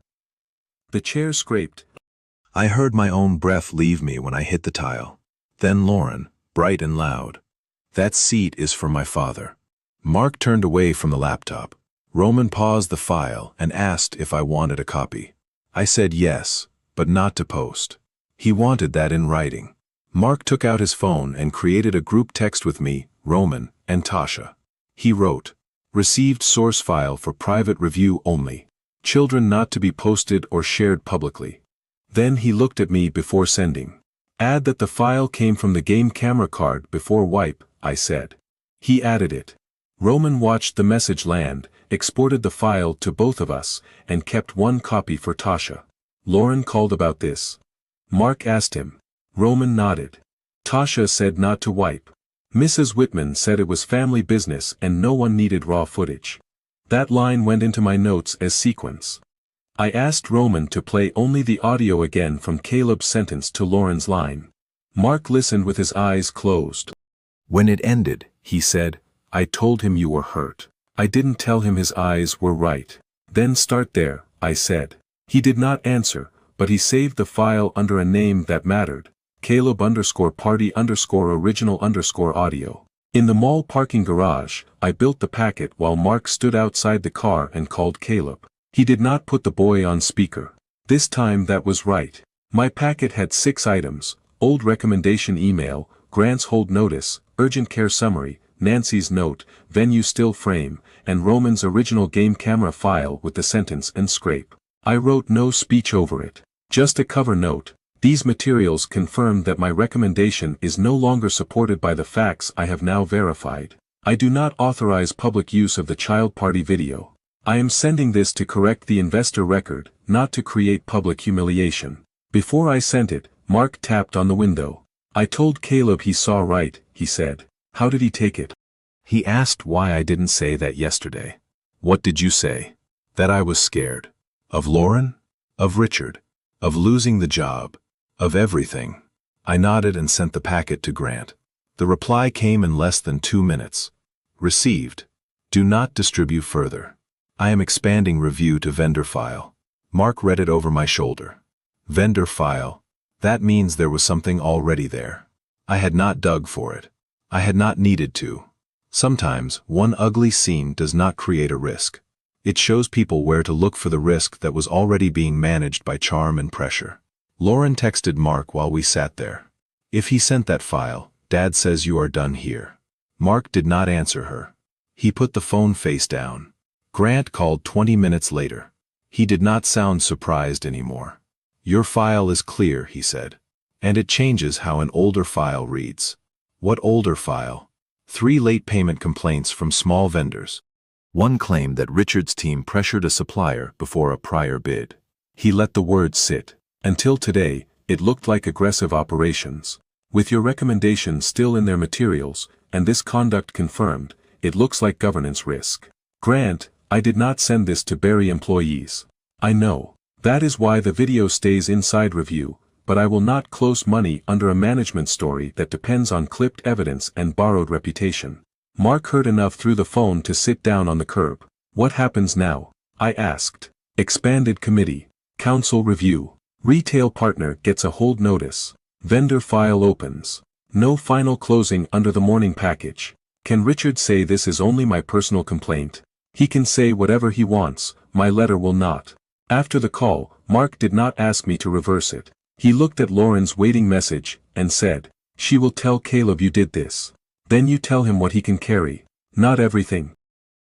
The chair scraped. I heard my own breath leave me when I hit the tile. Then Lauren, bright and loud. That seat is for my father. Mark turned away from the laptop. Roman paused the file and asked if I wanted a copy. I said yes, but not to post. He wanted that in writing. Mark took out his phone and created a group text with me, Roman, and Tasha. He wrote, received source file for private review only. Children not to be posted or shared publicly. Then he looked at me before sending. Add that the file came from the game camera card before wipe, I said. He added it. Roman watched the message land, exported the file to both of us, and kept one copy for Tasha. Lauren called about this. Mark asked him. Roman nodded. Tasha said not to wipe. Mrs. Whitman said it was family business and no one needed raw footage. That line went into my notes as sequence. I asked Roman to play only the audio again from Caleb's sentence to Lauren's line. Mark listened with his eyes closed. When it ended, he said, I told him you were hurt. I didn't tell him his eyes were right. Then start there, I said. He did not answer, but he saved the file under a name that mattered, Caleb_party_original_audio. In the mall parking garage, I built the packet while Mark stood outside the car and called Caleb. He did not put the boy on speaker. This time that was right. My packet had 6 items, old recommendation email, Grant's hold notice, urgent care summary, Nancy's note, venue still frame, and Roman's original game camera file with the sentence and scrape. I wrote no speech over it. Just a cover note. These materials confirm that my recommendation is no longer supported by the facts I have now verified. I do not authorize public use of the child party video. I am sending this to correct the investor record, not to create public humiliation. Before I sent it, Mark tapped on the window. I told Caleb he saw right, he said. How did he take it? He asked why I didn't say that yesterday. What did you say? That I was scared. Of Lauren? Of Richard? Of losing the job? Of everything? I nodded and sent the packet to Grant. The reply came in less than 2 minutes. Received. Do not distribute further. I am expanding review to vendor file. Mark read it over my shoulder. Vendor file. That means there was something already there. I had not dug for it. I had not needed to. Sometimes, one ugly scene does not create a risk. It shows people where to look for the risk that was already being managed by charm and pressure. Lauren texted Mark while we sat there. If he sent that file, Dad says you are done here. Mark did not answer her. He put the phone face down. Grant called 20 minutes later. He did not sound surprised anymore. Your file is clear, he said. And it changes how an older file reads. What older file? 3 late payment complaints from small vendors. One claimed that Richard's team pressured a supplier before a prior bid. He let the words sit. Until today, it looked like aggressive operations. With your recommendations still in their materials, and this conduct confirmed, it looks like governance risk. Grant, I did not send this to bury employees. I know. That is why the video stays inside review, but I will not close money under a management story that depends on clipped evidence and borrowed reputation. Mark heard enough through the phone to sit down on the curb. What happens now? I asked. Expanded committee. Council review. Retail partner gets a hold notice. Vendor file opens. No final closing under the morning package. Can Richard say this is only my personal complaint? He can say whatever he wants, my letter will not. After the call, Mark did not ask me to reverse it. He looked at Lauren's waiting message, and said, "She will tell Caleb you did this. Then you tell him what he can carry. Not everything."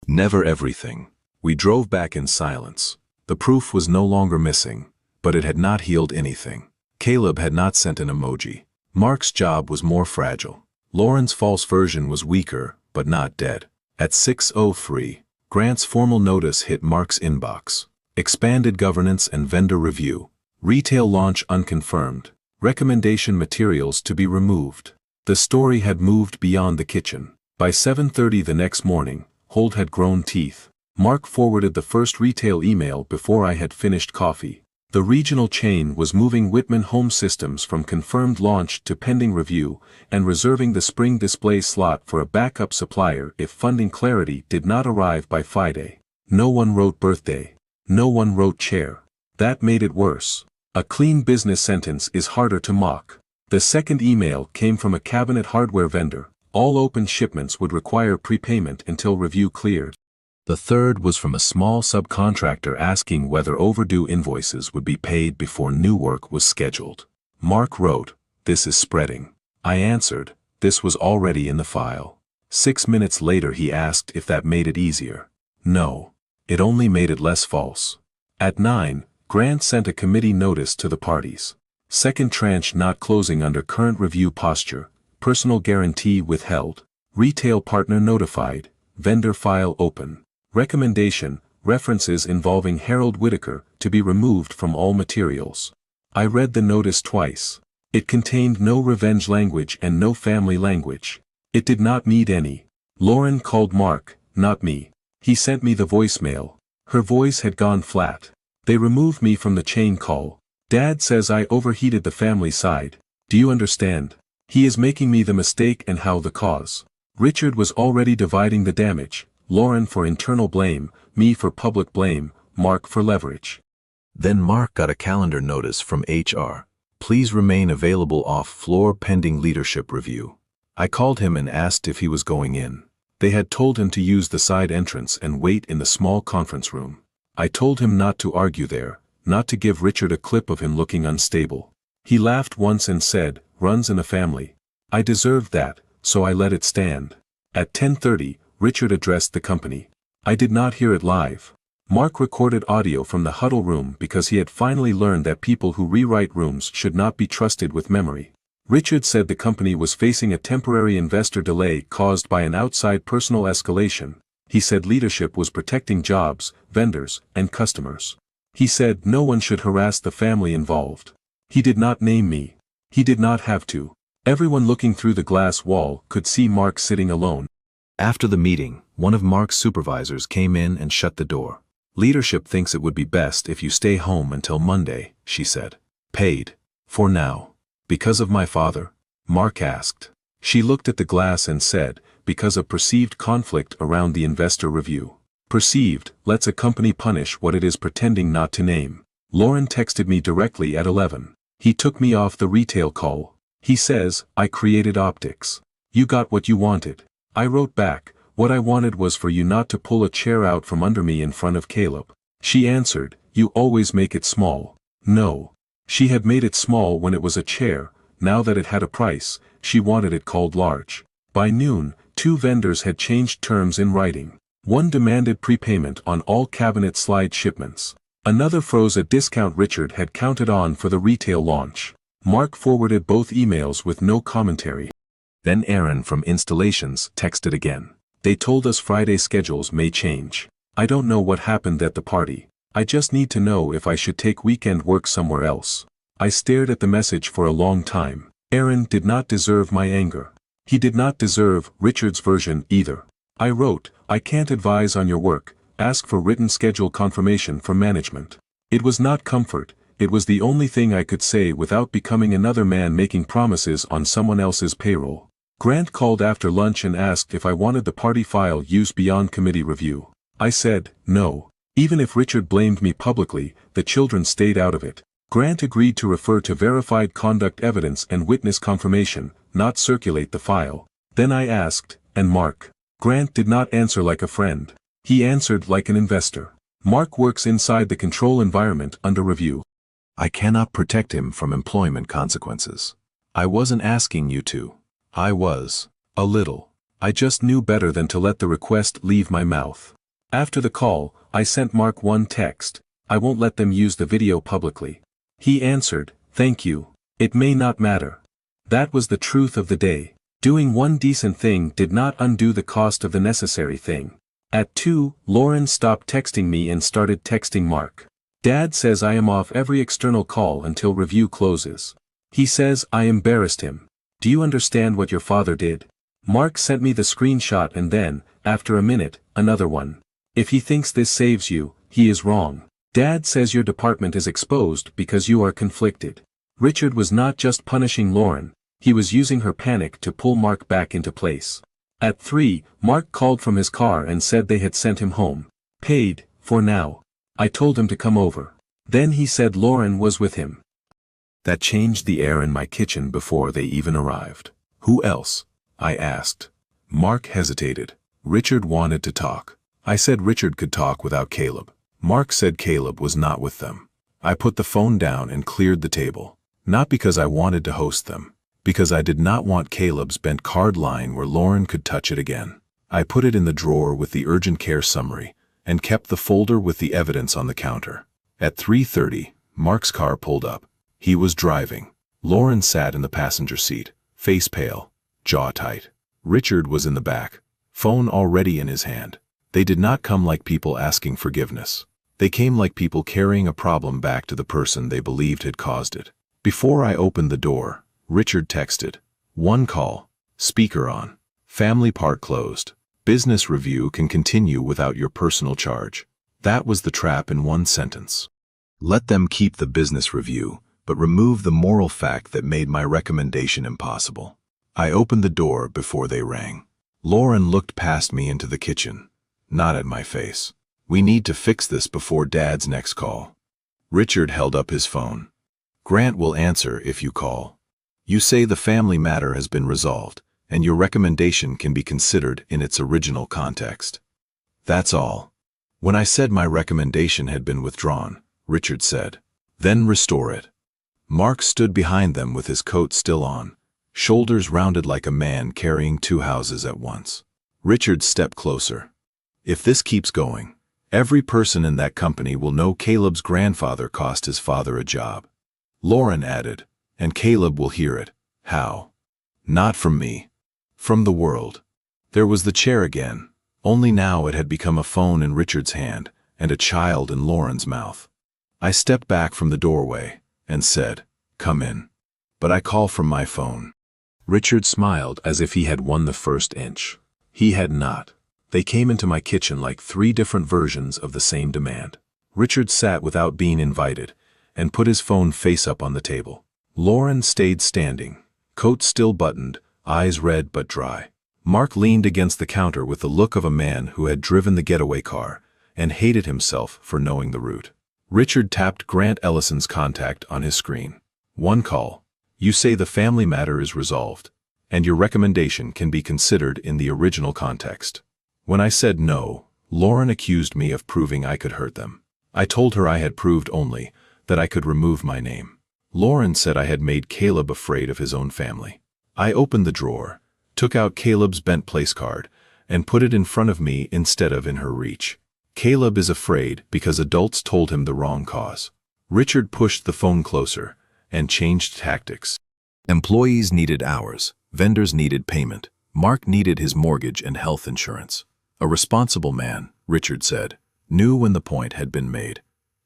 Never everything. We drove back in silence. The proof was no longer missing, but it had not healed anything. Caleb had not sent an emoji. Mark's job was more fragile. Lauren's false version was weaker, but not dead. At 6:03, Grant's formal notice hit Mark's inbox. Expanded governance and vendor review. Retail launch unconfirmed. Recommendation materials to be removed. The story had moved beyond the kitchen. By 7:30 the next morning, Holt had grown teeth. Mark forwarded the first retail email before I had finished coffee. The regional chain was moving Whitman Home Systems from confirmed launch to pending review, and reserving the spring display slot for a backup supplier if funding clarity did not arrive by Friday. No one wrote birthday. No one wrote chair. That made it worse. A clean business sentence is harder to mock. The second email came from a cabinet hardware vendor. All open shipments would require prepayment until review cleared. The third was from a small subcontractor asking whether overdue invoices would be paid before new work was scheduled. Mark wrote, "This is spreading." I answered, "This was already in the file." 6 minutes later he asked if that made it easier. No. It only made it less false. At 9, Grant sent a committee notice to the parties. Second tranche not closing under current review posture, personal guarantee withheld, retail partner notified, vendor file open. Recommendation, references involving Harold Whitaker to be removed from all materials. I read the notice twice. It contained no revenge language and no family language. It did not need any. Lauren called Mark, not me. He sent me the voicemail. Her voice had gone flat. They removed me from the chain call. Dad says I overheated the family side. Do you understand? He is making me the mistake and how the cause. Richard was already dividing the damage. Lauren for internal blame, me for public blame, Mark for leverage. Then Mark got a calendar notice from HR. Please remain available off floor pending leadership review. I called him and asked if he was going in. They had told him to use the side entrance and wait in the small conference room. I told him not to argue there, not to give Richard a clip of him looking unstable. He laughed once and said, "Runs in a family." I deserved that, so I let it stand. At 10:30, Richard addressed the company. I did not hear it live. Mark recorded audio from the huddle room because he had finally learned that people who rewrite rooms should not be trusted with memory. Richard said the company was facing a temporary investor delay caused by an outside personal escalation. He said leadership was protecting jobs, vendors, and customers. He said no one should harass the family involved. He did not name me. He did not have to. Everyone looking through the glass wall could see Mark sitting alone. After the meeting, one of Mark's supervisors came in and shut the door. "Leadership thinks it would be best if you stay home until Monday," she said. "Paid. For now." "Because of my father?" Mark asked. She looked at the glass and said, "Because of perceived conflict around the investor review." Perceived lets a company punish what it is pretending not to name. Lauren texted me directly at 11. "He took me off the retail call. He says, I created optics. You got what you wanted." I wrote back, "What I wanted was for you not to pull a chair out from under me in front of Caleb." She answered, "You always make it small." No. She had made it small when it was a chair. Now that it had a price, she wanted it called large. By noon, 2 vendors had changed terms in writing. One demanded prepayment on all cabinet slide shipments. Another froze a discount Richard had counted on for the retail launch. Mark forwarded both emails with no commentary. Then Aaron from Installations texted again. "They told us Friday schedules may change. I don't know what happened at the party. I just need to know if I should take weekend work somewhere else. I stared at the message for a long time. Aaron did not deserve my anger. He did not deserve Richard's version either. I wrote, I can't advise on your work, ask for written schedule confirmation from management. It was not comfort, it was the only thing I could say without becoming another man making promises on someone else's payroll. Grant called after lunch and asked if I wanted the party file used beyond committee review. I said, no. Even if Richard blamed me publicly, the children stayed out of it. Grant agreed to refer to verified conduct evidence and witness confirmation, not circulate the file. Then I asked, and Mark? Grant did not answer like a friend. He answered like an investor. Mark works inside the control environment under review. I cannot protect him from employment consequences. I wasn't asking you to. I was. A little. I just knew better than to let the request leave my mouth. After the call, I sent Mark one text. I won't let them use the video publicly. He answered, thank you. It may not matter. That was the truth of the day. Doing one decent thing did not undo the cost of the necessary thing. At 2, Lauren stopped texting me and started texting Mark. Dad says I am off every external call until review closes. He says I embarrassed him. Do you understand what your father did? Mark sent me the screenshot and then, after a minute, another one. If he thinks this saves you, he is wrong. Dad says your department is exposed because you are conflicted. Richard was not just punishing Lauren, he was using her panic to pull Mark back into place. At 3, Mark called from his car and said they had sent him home. Paid, for now. I told him to come over. Then he said Lauren was with him. That changed the air in my kitchen before they even arrived. Who else? I asked. Mark hesitated. Richard wanted to talk. I said Richard could talk without Caleb. Mark said Caleb was not with them. I put the phone down and cleared the table. Not because I wanted to host them. Because I did not want Caleb's bent card line where Lauren could touch it again. I put it in the drawer with the urgent care summary, and kept the folder with the evidence on the counter. At 3:30, Mark's car pulled up. He was driving. Lauren sat in the passenger seat, face pale, jaw tight. Richard was in the back, phone already in his hand. They did not come like people asking forgiveness. They came like people carrying a problem back to the person they believed had caused it. Before I opened the door, Richard texted, "One call, speaker on, family part closed. Business review can continue without your personal charge." That was the trap in one sentence. Let them keep the business review, but remove the moral fact that made my recommendation impossible. I opened the door before they rang. Lauren looked past me into the kitchen, not at my face. We need to fix this before Dad's next call. Richard held up his phone. Grant will answer if you call. You say the family matter has been resolved, and your recommendation can be considered in its original context. That's all. When I said my recommendation had been withdrawn, Richard said, then restore it. Mark stood behind them with his coat still on, shoulders rounded like a man carrying 2 houses at once. Richard stepped closer. If this keeps going, every person in that company will know Caleb's grandfather cost his father a job. Lauren added, and Caleb will hear it. How? Not from me. From the world. There was the chair again, only now it had become a phone in Richard's hand and a child in Lauren's mouth. I stepped back from the doorway and said, come in. But I call from my phone. Richard smiled as if he had won the first inch. He had not. They came into my kitchen like 3 different versions of the same demand. Richard sat without being invited and put his phone face up on the table. Lauren stayed standing, coat still buttoned, eyes red but dry. Mark leaned against the counter with the look of a man who had driven the getaway car and hated himself for knowing the route. Richard tapped Grant Ellison's contact on his screen. One call. You say the family matter is resolved, and your recommendation can be considered in the original context. When I said no, Lauren accused me of proving I could hurt them. I told her I had proved only that I could remove my name. Lauren said I had made Caleb afraid of his own family. I opened the drawer, took out Caleb's bent place card, and put it in front of me instead of in her reach. Caleb is afraid because adults told him the wrong cause. Richard pushed the phone closer and changed tactics. Employees needed hours, vendors needed payment, Mark needed his mortgage and health insurance. A responsible man, Richard said, knew when the point had been made.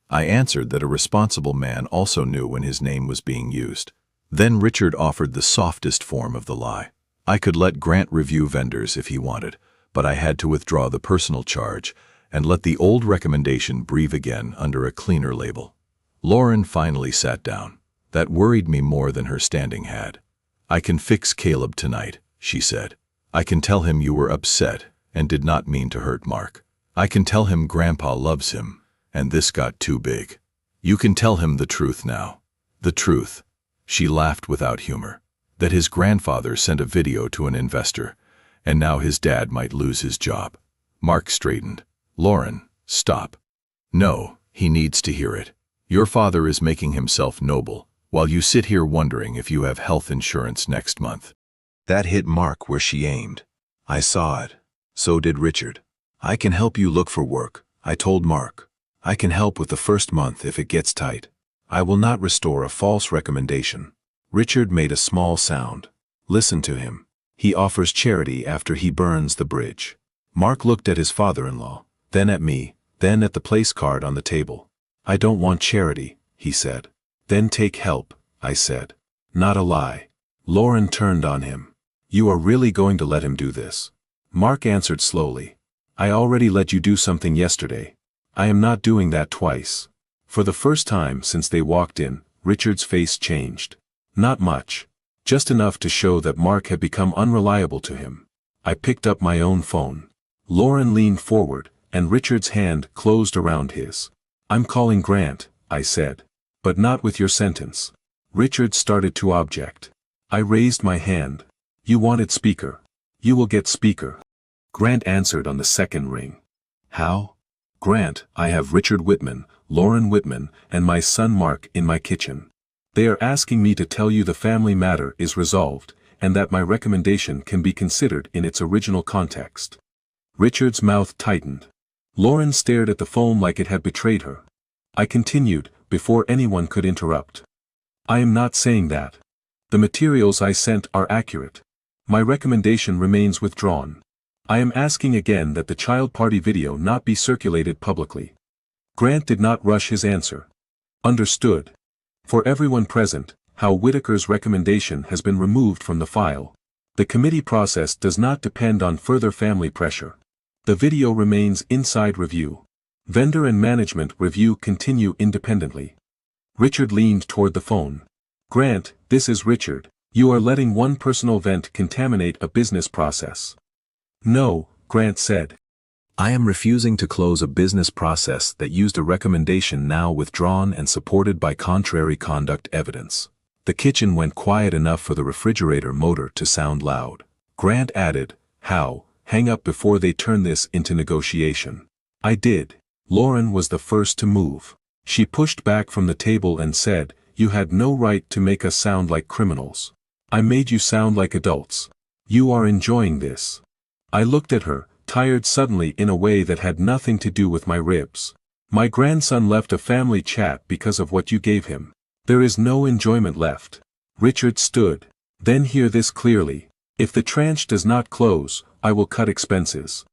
I answered that a responsible man also knew when his name was being used. Then Richard offered the softest form of the lie. I could let Grant review vendors if he wanted, but I had to withdraw the personal charge and let the old recommendation breathe again under a cleaner label. Lauren finally sat down. That worried me more than her standing had. "I can fix Caleb tonight," she said. "I can tell him you were upset and did not mean to hurt Mark. I can tell him Grandpa loves him, and this got too big. You can tell him the truth now." The truth, she laughed without humor, that his grandfather sent a video to an investor, and now his dad might lose his job. Mark straightened. "Lauren, stop. No, he needs to hear it. Your father is making himself noble, while you sit here wondering if you have health insurance next month." That hit Mark where she aimed. I saw it. So did Richard. "I can help you look for work," I told Mark. "I can help with the first month if it gets tight. I will not restore a false recommendation." Richard made a small sound. Listen to him. He offers charity after he burns the bridge. Mark looked at his father-in-law, then at me, then at the place card on the table. "I don't want charity," he said. "Then take help," I said. Not a lie. Lauren turned on him. "You are really going to let him do this?" Mark answered slowly. "I already let you do something yesterday. I am not doing that twice." For the first time since they walked in, Richard's face changed. Not much. Just enough to show that Mark had become unreliable to him. I picked up my own phone. Lauren leaned forward, and Richard's hand closed around his. "I'm calling Grant," I said. "But not with your sentence." Richard started to object. I raised my hand. "You wanted speaker. You will get speaker." Grant answered on the second ring. "How?" "Grant, I have Richard Whitman, Lauren Whitman, and my son Mark in my kitchen. They are asking me to tell you the family matter is resolved, and that my recommendation can be considered in its original context." Richard's mouth tightened. Lauren stared at the phone like it had betrayed her. I continued, before anyone could interrupt. "I am not saying that. The materials I sent are accurate. My recommendation remains withdrawn. I am asking again that the child party video not be circulated publicly." Grant did not rush his answer. "Understood. For everyone present, how Whitaker's recommendation has been removed from the file. The committee process does not depend on further family pressure. The video remains inside review. Vendor and management review continue independently." Richard leaned toward the phone. "Grant, this is Richard. You are letting one personal event contaminate a business process." "No," Grant said. "I am refusing to close a business process that used a recommendation now withdrawn and supported by contrary conduct evidence." The kitchen went quiet enough for the refrigerator motor to sound loud. Grant added, "How, hang up before they turn this into negotiation." I did. Lauren was the first to move. She pushed back from the table and said, "You had no right to make us sound like criminals. I made you sound like adults. You are enjoying this." I looked at her, tired suddenly in a way that had nothing to do with my ribs. "My grandson left a family chat because of what you gave him. There is no enjoyment left." Richard stood. "Then hear this clearly. If the tranche does not close, I will cut expenses.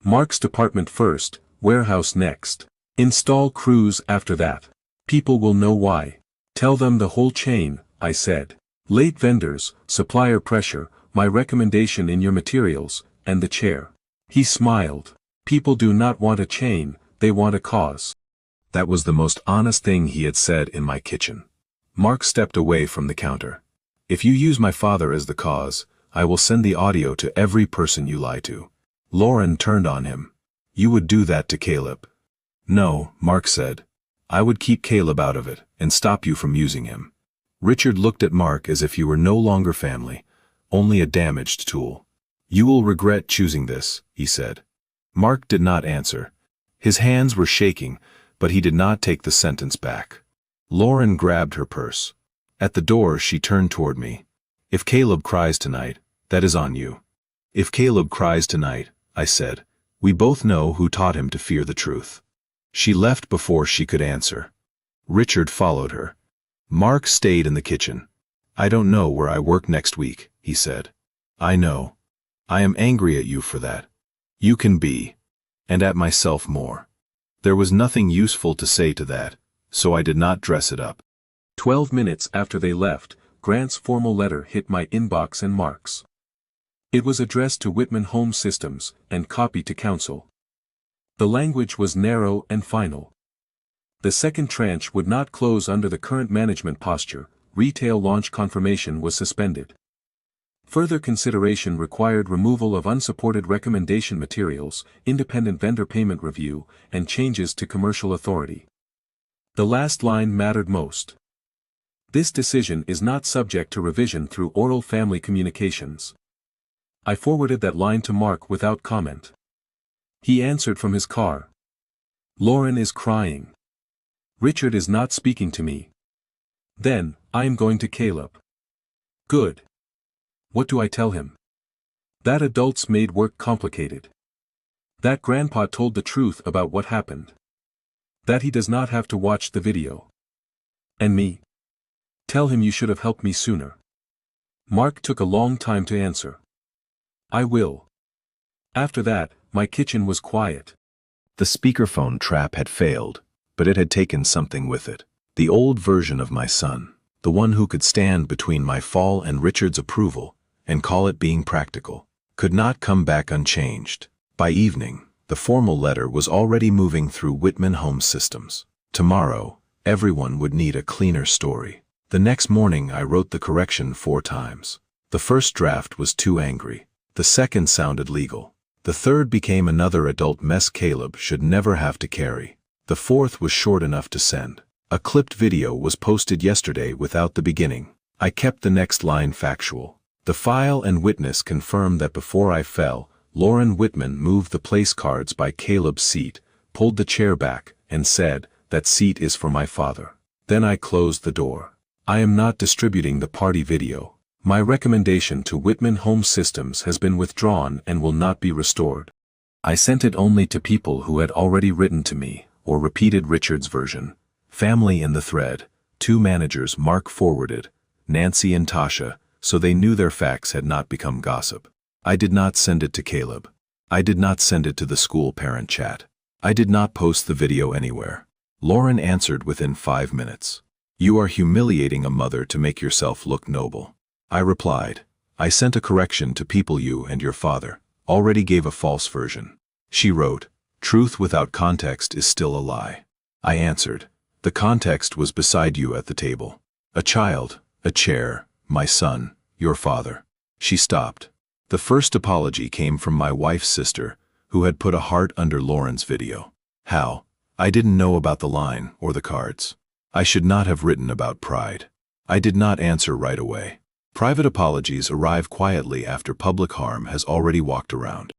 Mark's department first, warehouse next. Install crews after that. People will know why. Tell them the whole chain," I said. "Late vendors, supplier pressure, my recommendation in your materials, and the chair." He smiled. "People do not want a chain, they want a cause." That was the most honest thing he had said in my kitchen. Mark stepped away from the counter. "If you use my father as the cause, I will send the audio to every person you lie to." Lauren turned on him. "You would do that to Caleb." "No," Mark said. "I would keep Caleb out of it, and stop you from using him." Richard looked at Mark as if he were no longer family, only a damaged tool. "You will regret choosing this," he said. Mark did not answer. His hands were shaking, but he did not take the sentence back. Lauren grabbed her purse. At the door she turned toward me. "If Caleb cries tonight, that is on you." "If Caleb cries tonight," I said, "we both know who taught him to fear the truth." She left before she could answer. Richard followed her. Mark stayed in the kitchen. "I don't know where I work next week," he said. "I know. I am angry at you for that. You can be. And at myself more." There was nothing useful to say to that, so I did not dress it up. 12 minutes after they left, Grant's formal letter hit my inbox and Mark's. It was addressed to Whitman Home Systems and copied to council. The language was narrow and final. The second tranche would not close under the current management posture. Retail launch confirmation was suspended. Further consideration required removal of unsupported recommendation materials, independent vendor payment review, and changes to commercial authority. The last line mattered most. This decision is not subject to revision through oral family communications. I forwarded that line to Mark without comment. He answered from his car. Lauren is crying. Richard is not speaking to me. Then, I am going to Caleb. Good. What do I tell him? That adults made work complicated. That Grandpa told the truth about what happened. That he does not have to watch the video. And me? Tell him you should have helped me sooner. Mark took a long time to answer. I will. After that, my kitchen was quiet. The speakerphone trap had failed, but it had taken something with it. The old version of my son, the one who could stand between my fall and Richard's approval, and call it being practical, could not come back unchanged. By evening, the formal letter was already moving through Whitman Home Systems. Tomorrow, everyone would need a cleaner story. The next morning I wrote the correction 4 times. The first draft was too angry. The second sounded legal. The third became another adult mess Caleb should never have to carry. The fourth was short enough to send. A clipped video was posted yesterday without the beginning. I kept the next line factual. The file and witness confirmed that before I fell, Lauren Whitman moved the place cards by Caleb's seat, pulled the chair back, and said, "That seat is for my father." Then I closed the door. I am not distributing the party video. My recommendation to Whitman Home Systems has been withdrawn and will not be restored. I sent it only to people who had already written to me, or repeated Richard's version. Family in the thread, 2 managers Mark forwarded, Nancy and Tasha, so they knew their facts had not become gossip. I did not send it to Caleb. I did not send it to the school parent chat. I did not post the video anywhere. Lauren answered within 5 minutes. You are humiliating a mother to make yourself look noble. I replied, I sent a correction to people you and your father already gave a false version. She wrote, truth without context is still a lie. I answered, the context was beside you at the table. A child, a chair, my son, your father. She stopped. The first apology came from my wife's sister, who had put a heart under Lauren's video. How? I didn't know about the line or the cards. I should not have written about pride. I did not answer right away. Private apologies arrive quietly after public harm has already walked around.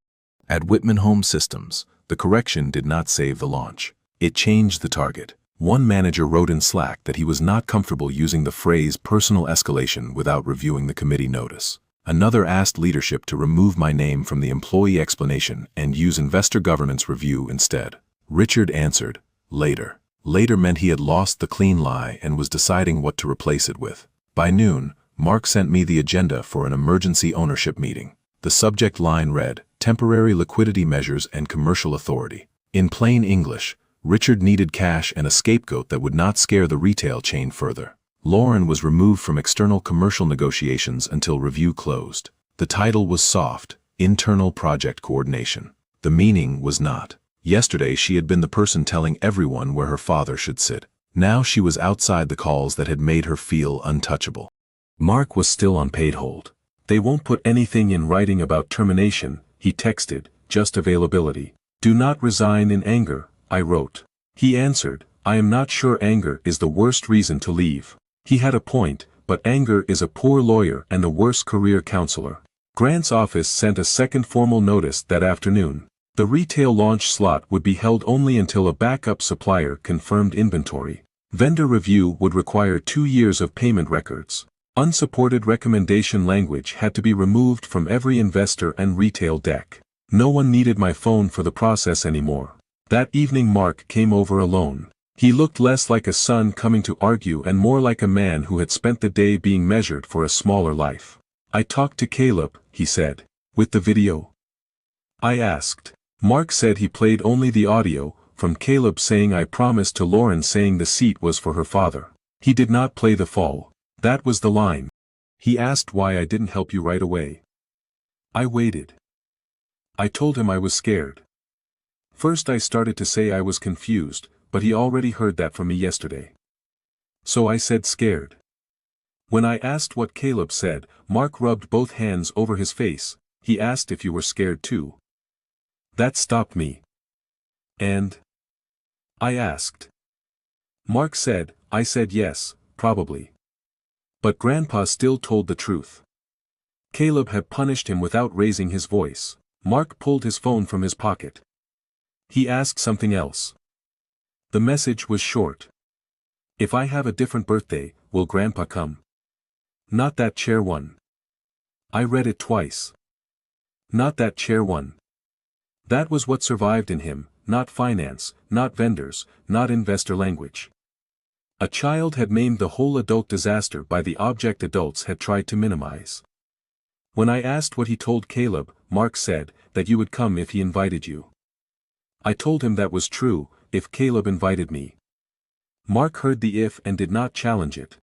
At Whitman Home Systems, the correction did not save the launch. It changed the target. One manager wrote in Slack that he was not comfortable using the phrase personal escalation without reviewing the committee notice. Another asked leadership to remove my name from the employee explanation and use investor governance review instead. Richard answered, later. Later meant he had lost the clean lie and was deciding what to replace it with. By noon, Mark sent me the agenda for an emergency ownership meeting. The subject line read, Temporary Liquidity Measures and Commercial Authority. In plain English, Richard needed cash and a scapegoat that would not scare the retail chain further. Lauren was removed from external commercial negotiations until review closed. The title was soft, Internal Project Coordination. The meaning was not. Yesterday she had been the person telling everyone where her father should sit. Now she was outside the calls that had made her feel untouchable. Mark was still on paid hold. They won't put anything in writing about termination, he texted, just availability. Do not resign in anger, I wrote. He answered, I am not sure anger is the worst reason to leave. He had a point, but anger is a poor lawyer and a worse career counselor. Grant's office sent a second formal notice that afternoon. The retail launch slot would be held only until a backup supplier confirmed inventory. Vendor review would require 2 years of payment records. Unsupported recommendation language had to be removed from every investor and retail deck. No one needed my phone for the process anymore. That evening Mark came over alone. He looked less like a son coming to argue and more like a man who had spent the day being measured for a smaller life. I talked to Caleb, he said. With the video? I asked. Mark said he played only the audio, from Caleb saying I promised to Lauren saying the seat was for her father. He did not play the fall. That was the line. He asked why I didn't help you right away. I waited. I told him I was scared. First I started to say I was confused, but he already heard that from me yesterday. So I said scared. When I asked what Caleb said, Mark rubbed both hands over his face. He asked if you were scared too. That stopped me. And? I asked. Mark said, I said yes, probably. But Grandpa still told the truth. Caleb had punished him without raising his voice. Mark pulled his phone from his pocket. He asked something else. The message was short. If I have a different birthday, will Grandpa come? Not that chair one. I read it twice. Not that chair one. That was what survived in him, not finance, not vendors, not investor language. A child had maimed the whole adult disaster by the object adults had tried to minimize. When I asked what he told Caleb, Mark said, that you would come if he invited you. I told him that was true, if Caleb invited me. Mark heard the if and did not challenge it.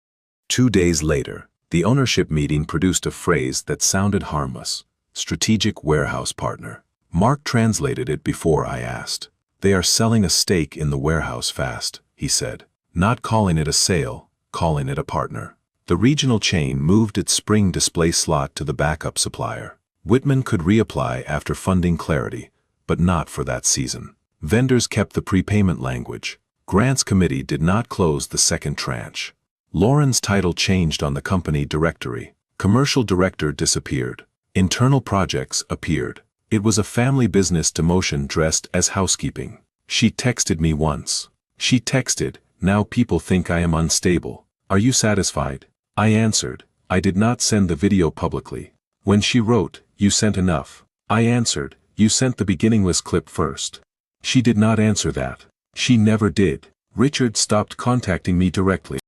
2 days later, the ownership meeting produced a phrase that sounded harmless: strategic warehouse partner. Mark translated it before I asked. They are selling a stake in the warehouse fast, he said. Not calling it a sale, calling it a partner. The regional chain moved its spring display slot to the backup supplier. Whitman could reapply after funding clarity, but not for that season. Vendors kept the prepayment language. Grant's committee did not close the second tranche. Lauren's title changed on the company directory. Commercial director disappeared. Internal projects appeared. It was a family business demotion dressed as housekeeping. She texted me once. She texted, now people think I am unstable. Are you satisfied? I answered, I did not send the video publicly. When she wrote, you sent enough. I answered, you sent the beginningless clip first. She did not answer that. She never did. Richard stopped contacting me directly.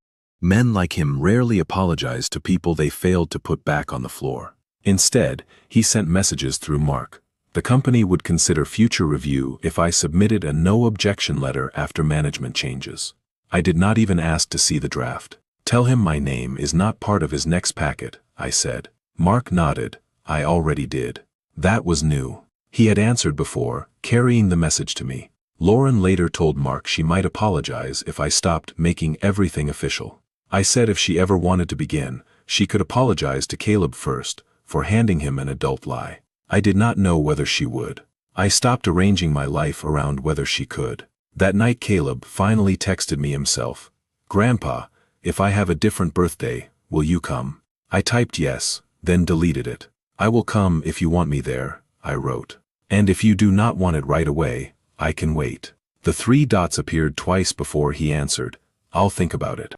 Men like him rarely apologize to people they failed to put back on the floor. Instead, he sent messages through Mark. The company would consider future review if I submitted a no objection letter after management changes. I did not even ask to see the draft. Tell him my name is not part of his next packet, I said. Mark nodded. I already did. That was new. He had answered before, carrying the message to me. Lauren later told Mark she might apologize if I stopped making everything official. I said if she ever wanted to begin, she could apologize to Caleb first, for handing him an adult lie. I did not know whether she would. I stopped arranging my life around whether she could. That night Caleb finally texted me himself. Grandpa, if I have a different birthday, will you come? I typed yes, then deleted it. I will come if you want me there, I wrote. And if you do not want it right away, I can wait. The 3 dots appeared twice before he answered, I'll think about it.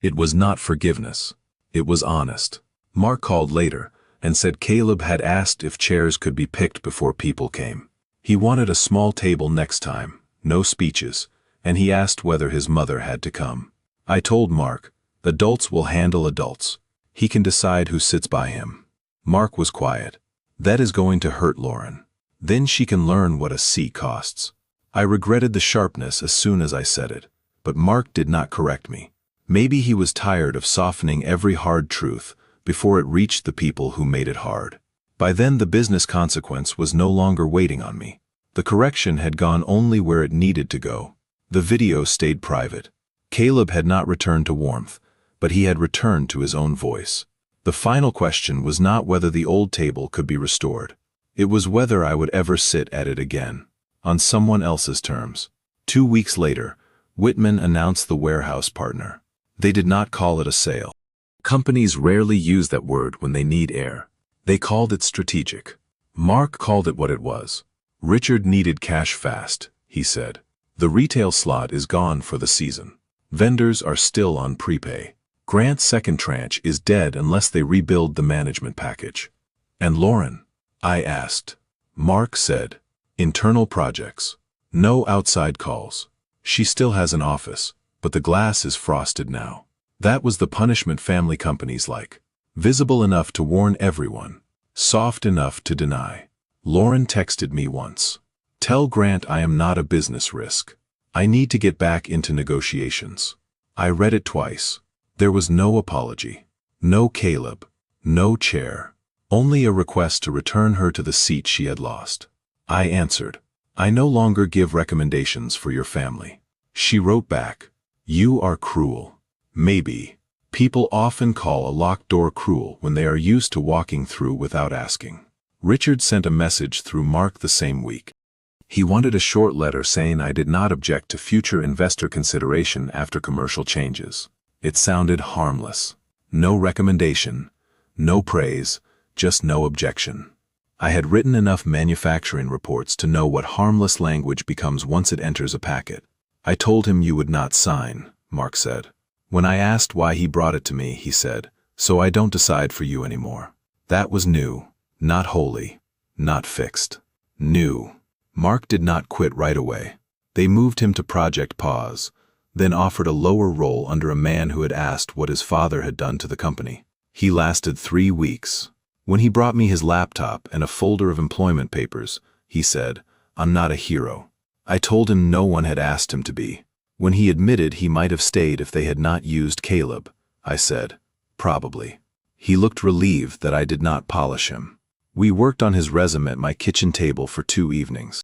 It was not forgiveness. It was honest. Mark called later and said Caleb had asked if chairs could be picked before people came. He wanted a small table next time, no speeches, and he asked whether his mother had to come. I told Mark, adults will handle adults. He can decide who sits by him. Mark was quiet. That is going to hurt Lauren. Then she can learn what a seat costs. I regretted the sharpness as soon as I said it, but Mark did not correct me. Maybe he was tired of softening every hard truth before it reached the people who made it hard. By then the business consequence was no longer waiting on me. The correction had gone only where it needed to go. The video stayed private. Caleb had not returned to warmth, but he had returned to his own voice. The final question was not whether the old table could be restored. It was whether I would ever sit at it again, on someone else's terms. 2 weeks later, Whitman announced the warehouse partner. They did not call it a sale. Companies rarely use that word when they need air. They called it strategic. Mark called it what it was. Richard needed cash fast, he said. The retail slot is gone for the season. Vendors are still on prepay. Grant's second tranche is dead unless they rebuild the management package. And Lauren? I asked. Mark said, internal projects. No outside calls. She still has an office, but the glass is frosted now. That was the punishment family companies like. Visible enough to warn everyone. Soft enough to deny. Lauren texted me once. Tell Grant I am not a business risk. I need to get back into negotiations. I read it twice. There was no apology. No Caleb. No chair. Only a request to return her to the seat she had lost. I answered, I no longer give recommendations for your family. She wrote back, you are cruel. Maybe. People often call a locked door cruel when they are used to walking through without asking. Richard sent a message through Mark the same week. He wanted a short letter saying I did not object to future investor consideration after commercial changes. It sounded harmless. No recommendation, no praise, just no objection. I had written enough manufacturing reports to know what harmless language becomes once it enters a packet. I told him you would not sign, Mark said. When I asked why he brought it to me, he said, so I don't decide for you anymore. That was new, not holy, not fixed. New. Mark did not quit right away. They moved him to Project Pause, then offered a lower role under a man who had asked what his father had done to the company. He lasted 3 weeks. When he brought me his laptop and a folder of employment papers, he said, I'm not a hero. I told him no one had asked him to be. When he admitted he might have stayed if they had not used Caleb, I said, probably. He looked relieved that I did not polish him. We worked on his resume at my kitchen table for 2 evenings.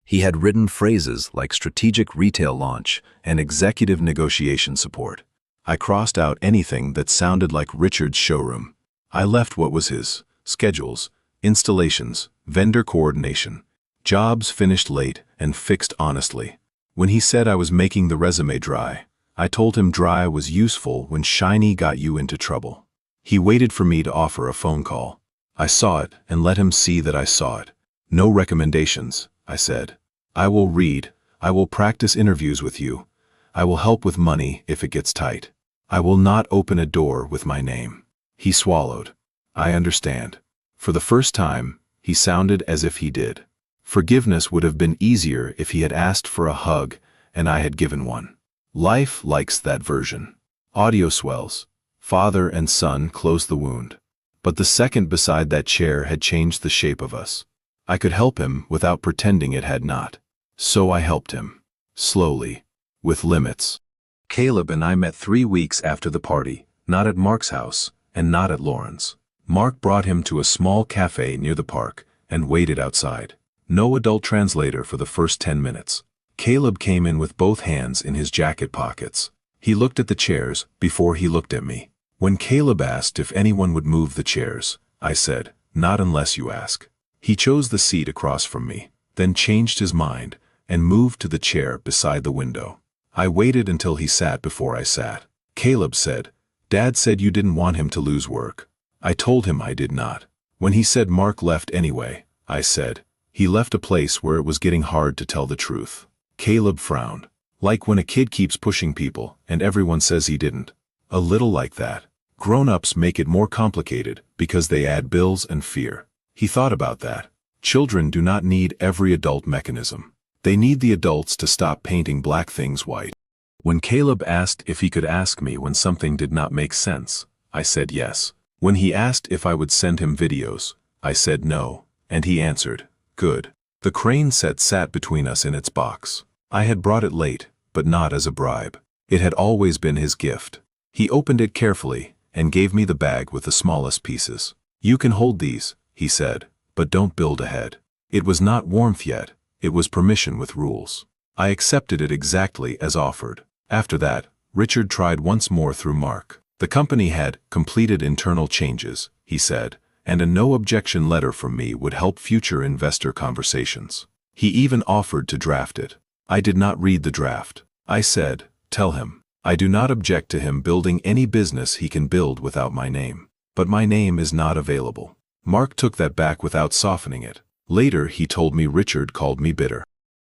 He had written phrases like strategic retail launch and executive negotiation support. I crossed out anything that sounded like Richard's showroom. I left what was his: schedules, installations, vendor coordination, jobs finished late and fixed honestly. When he said I was making the resume dry, I told him dry was useful when shiny got you into trouble. He waited for me to offer a phone call. I saw it and let him see that I saw it. No recommendations, I said. I will read. I will practice interviews with you. I will help with money if it gets tight. I will not open a door with my name. He swallowed. I understand. For the first time, he sounded as if he did. Forgiveness would have been easier if he had asked for a hug and I had given one. Life likes that version. Audio swells. Father and son close the wound. But the second beside that chair had changed the shape of us. I could help him without pretending it had not. So I helped him. Slowly. With limits. Caleb and I met 3 weeks after the party, not at Mark's house, and not at Lauren's. Mark brought him to a small cafe near the park, and waited outside. No adult translator for the first 10 minutes. Caleb came in with both hands in his jacket pockets. He looked at the chairs before he looked at me. When Caleb asked if anyone would move the chairs, I said, not unless you ask. He chose the seat across from me, then changed his mind, and moved to the chair beside the window. I waited until he sat before I sat. Caleb said, Dad said you didn't want him to lose work. I told him I did not. When he said Mark left anyway, I said, he left a place where it was getting hard to tell the truth. Caleb frowned. Like when a kid keeps pushing people, and everyone says he didn't. A little like that. Grown-ups make it more complicated because they add bills and fear. He thought about that. Children do not need every adult mechanism. They need the adults to stop painting black things white. When Caleb asked if he could ask me when something did not make sense, I said yes. When he asked if I would send him videos, I said no, and he answered, good. The crane set sat between us in its box. I had brought it late, but not as a bribe. It had always been his gift. He opened it carefully and gave me the bag with the smallest pieces. You can hold these, he said, but don't build ahead. It was not warmth yet, it was permission with rules. I accepted it exactly as offered. After that, Richard tried once more through Mark. The company had completed internal changes, he said, and a no-objection letter from me would help future investor conversations. He even offered to draft it. I did not read the draft. I said, tell him. I do not object to him building any business he can build without my name. But my name is not available. Mark took that back without softening it. Later he told me Richard called me bitter.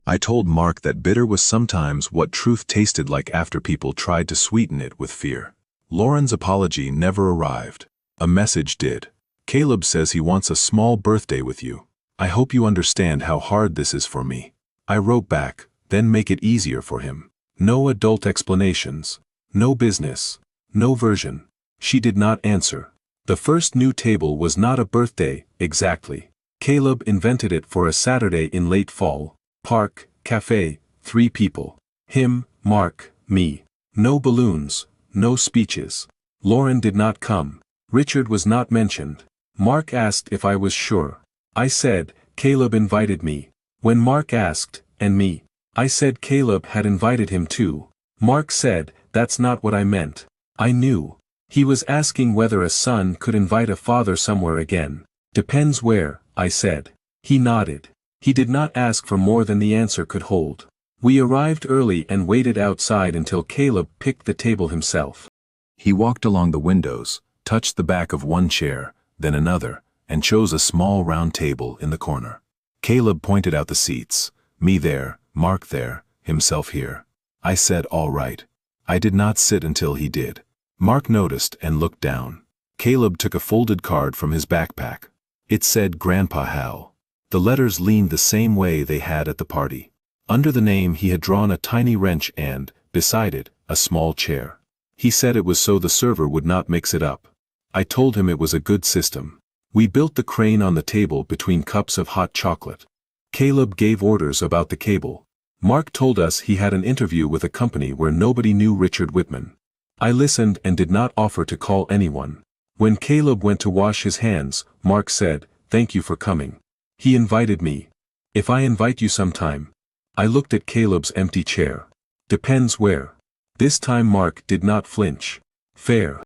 I told Mark that bitter was sometimes what truth tasted like after people tried to sweeten it with fear. Lauren's apology never arrived. A message did. Caleb says he wants a small birthday with you. I hope you understand how hard this is for me. I wrote back, then make it easier for him. No adult explanations. No business. No version. She did not answer. The first new table was not a birthday, exactly. Caleb invented it for a Saturday in late fall. Park, cafe, 3 people. Him, Mark, me. No balloons, no speeches. Lauren did not come. Richard was not mentioned. Mark asked if I was sure. I said, Caleb invited me. When Mark asked, and me, I said Caleb had invited him too. Mark said, that's not what I meant. I knew. He was asking whether a son could invite a father somewhere again. Depends where, I said. He nodded. He did not ask for more than the answer could hold. We arrived early and waited outside until Caleb picked the table himself. He walked along the windows, touched the back of one chair, then another, and chose a small round table in the corner. Caleb pointed out the seats, me there, Mark there, himself here. I said all right. I did not sit until he did. Mark noticed and looked down. Caleb took a folded card from his backpack. It said Grandpa Hal. The letters leaned the same way they had at the party. Under the name he had drawn a tiny wrench and, beside it, a small chair. He said it was so the server would not mix it up. I told him it was a good system. We built the crane on the table between cups of hot chocolate. Caleb gave orders about the cable. Mark told us he had an interview with a company where nobody knew Richard Whitman. I listened and did not offer to call anyone. When Caleb went to wash his hands, Mark said, thank you for coming. He invited me. If I invite you sometime. I looked at Caleb's empty chair. Depends where. This time Mark did not flinch. Fair.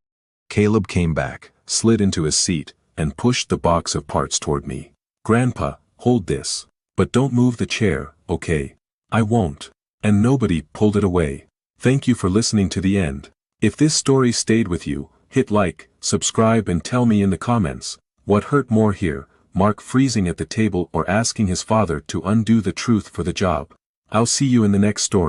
Caleb came back, slid into his seat, and pushed the box of parts toward me. Grandpa, hold this. But don't move the chair, okay? I won't. And nobody pulled it away. Thank you for listening to the end. If this story stayed with you, hit like, subscribe and tell me in the comments, what hurt more here, Mark freezing at the table or asking his father to undo the truth for the job. I'll see you in the next story.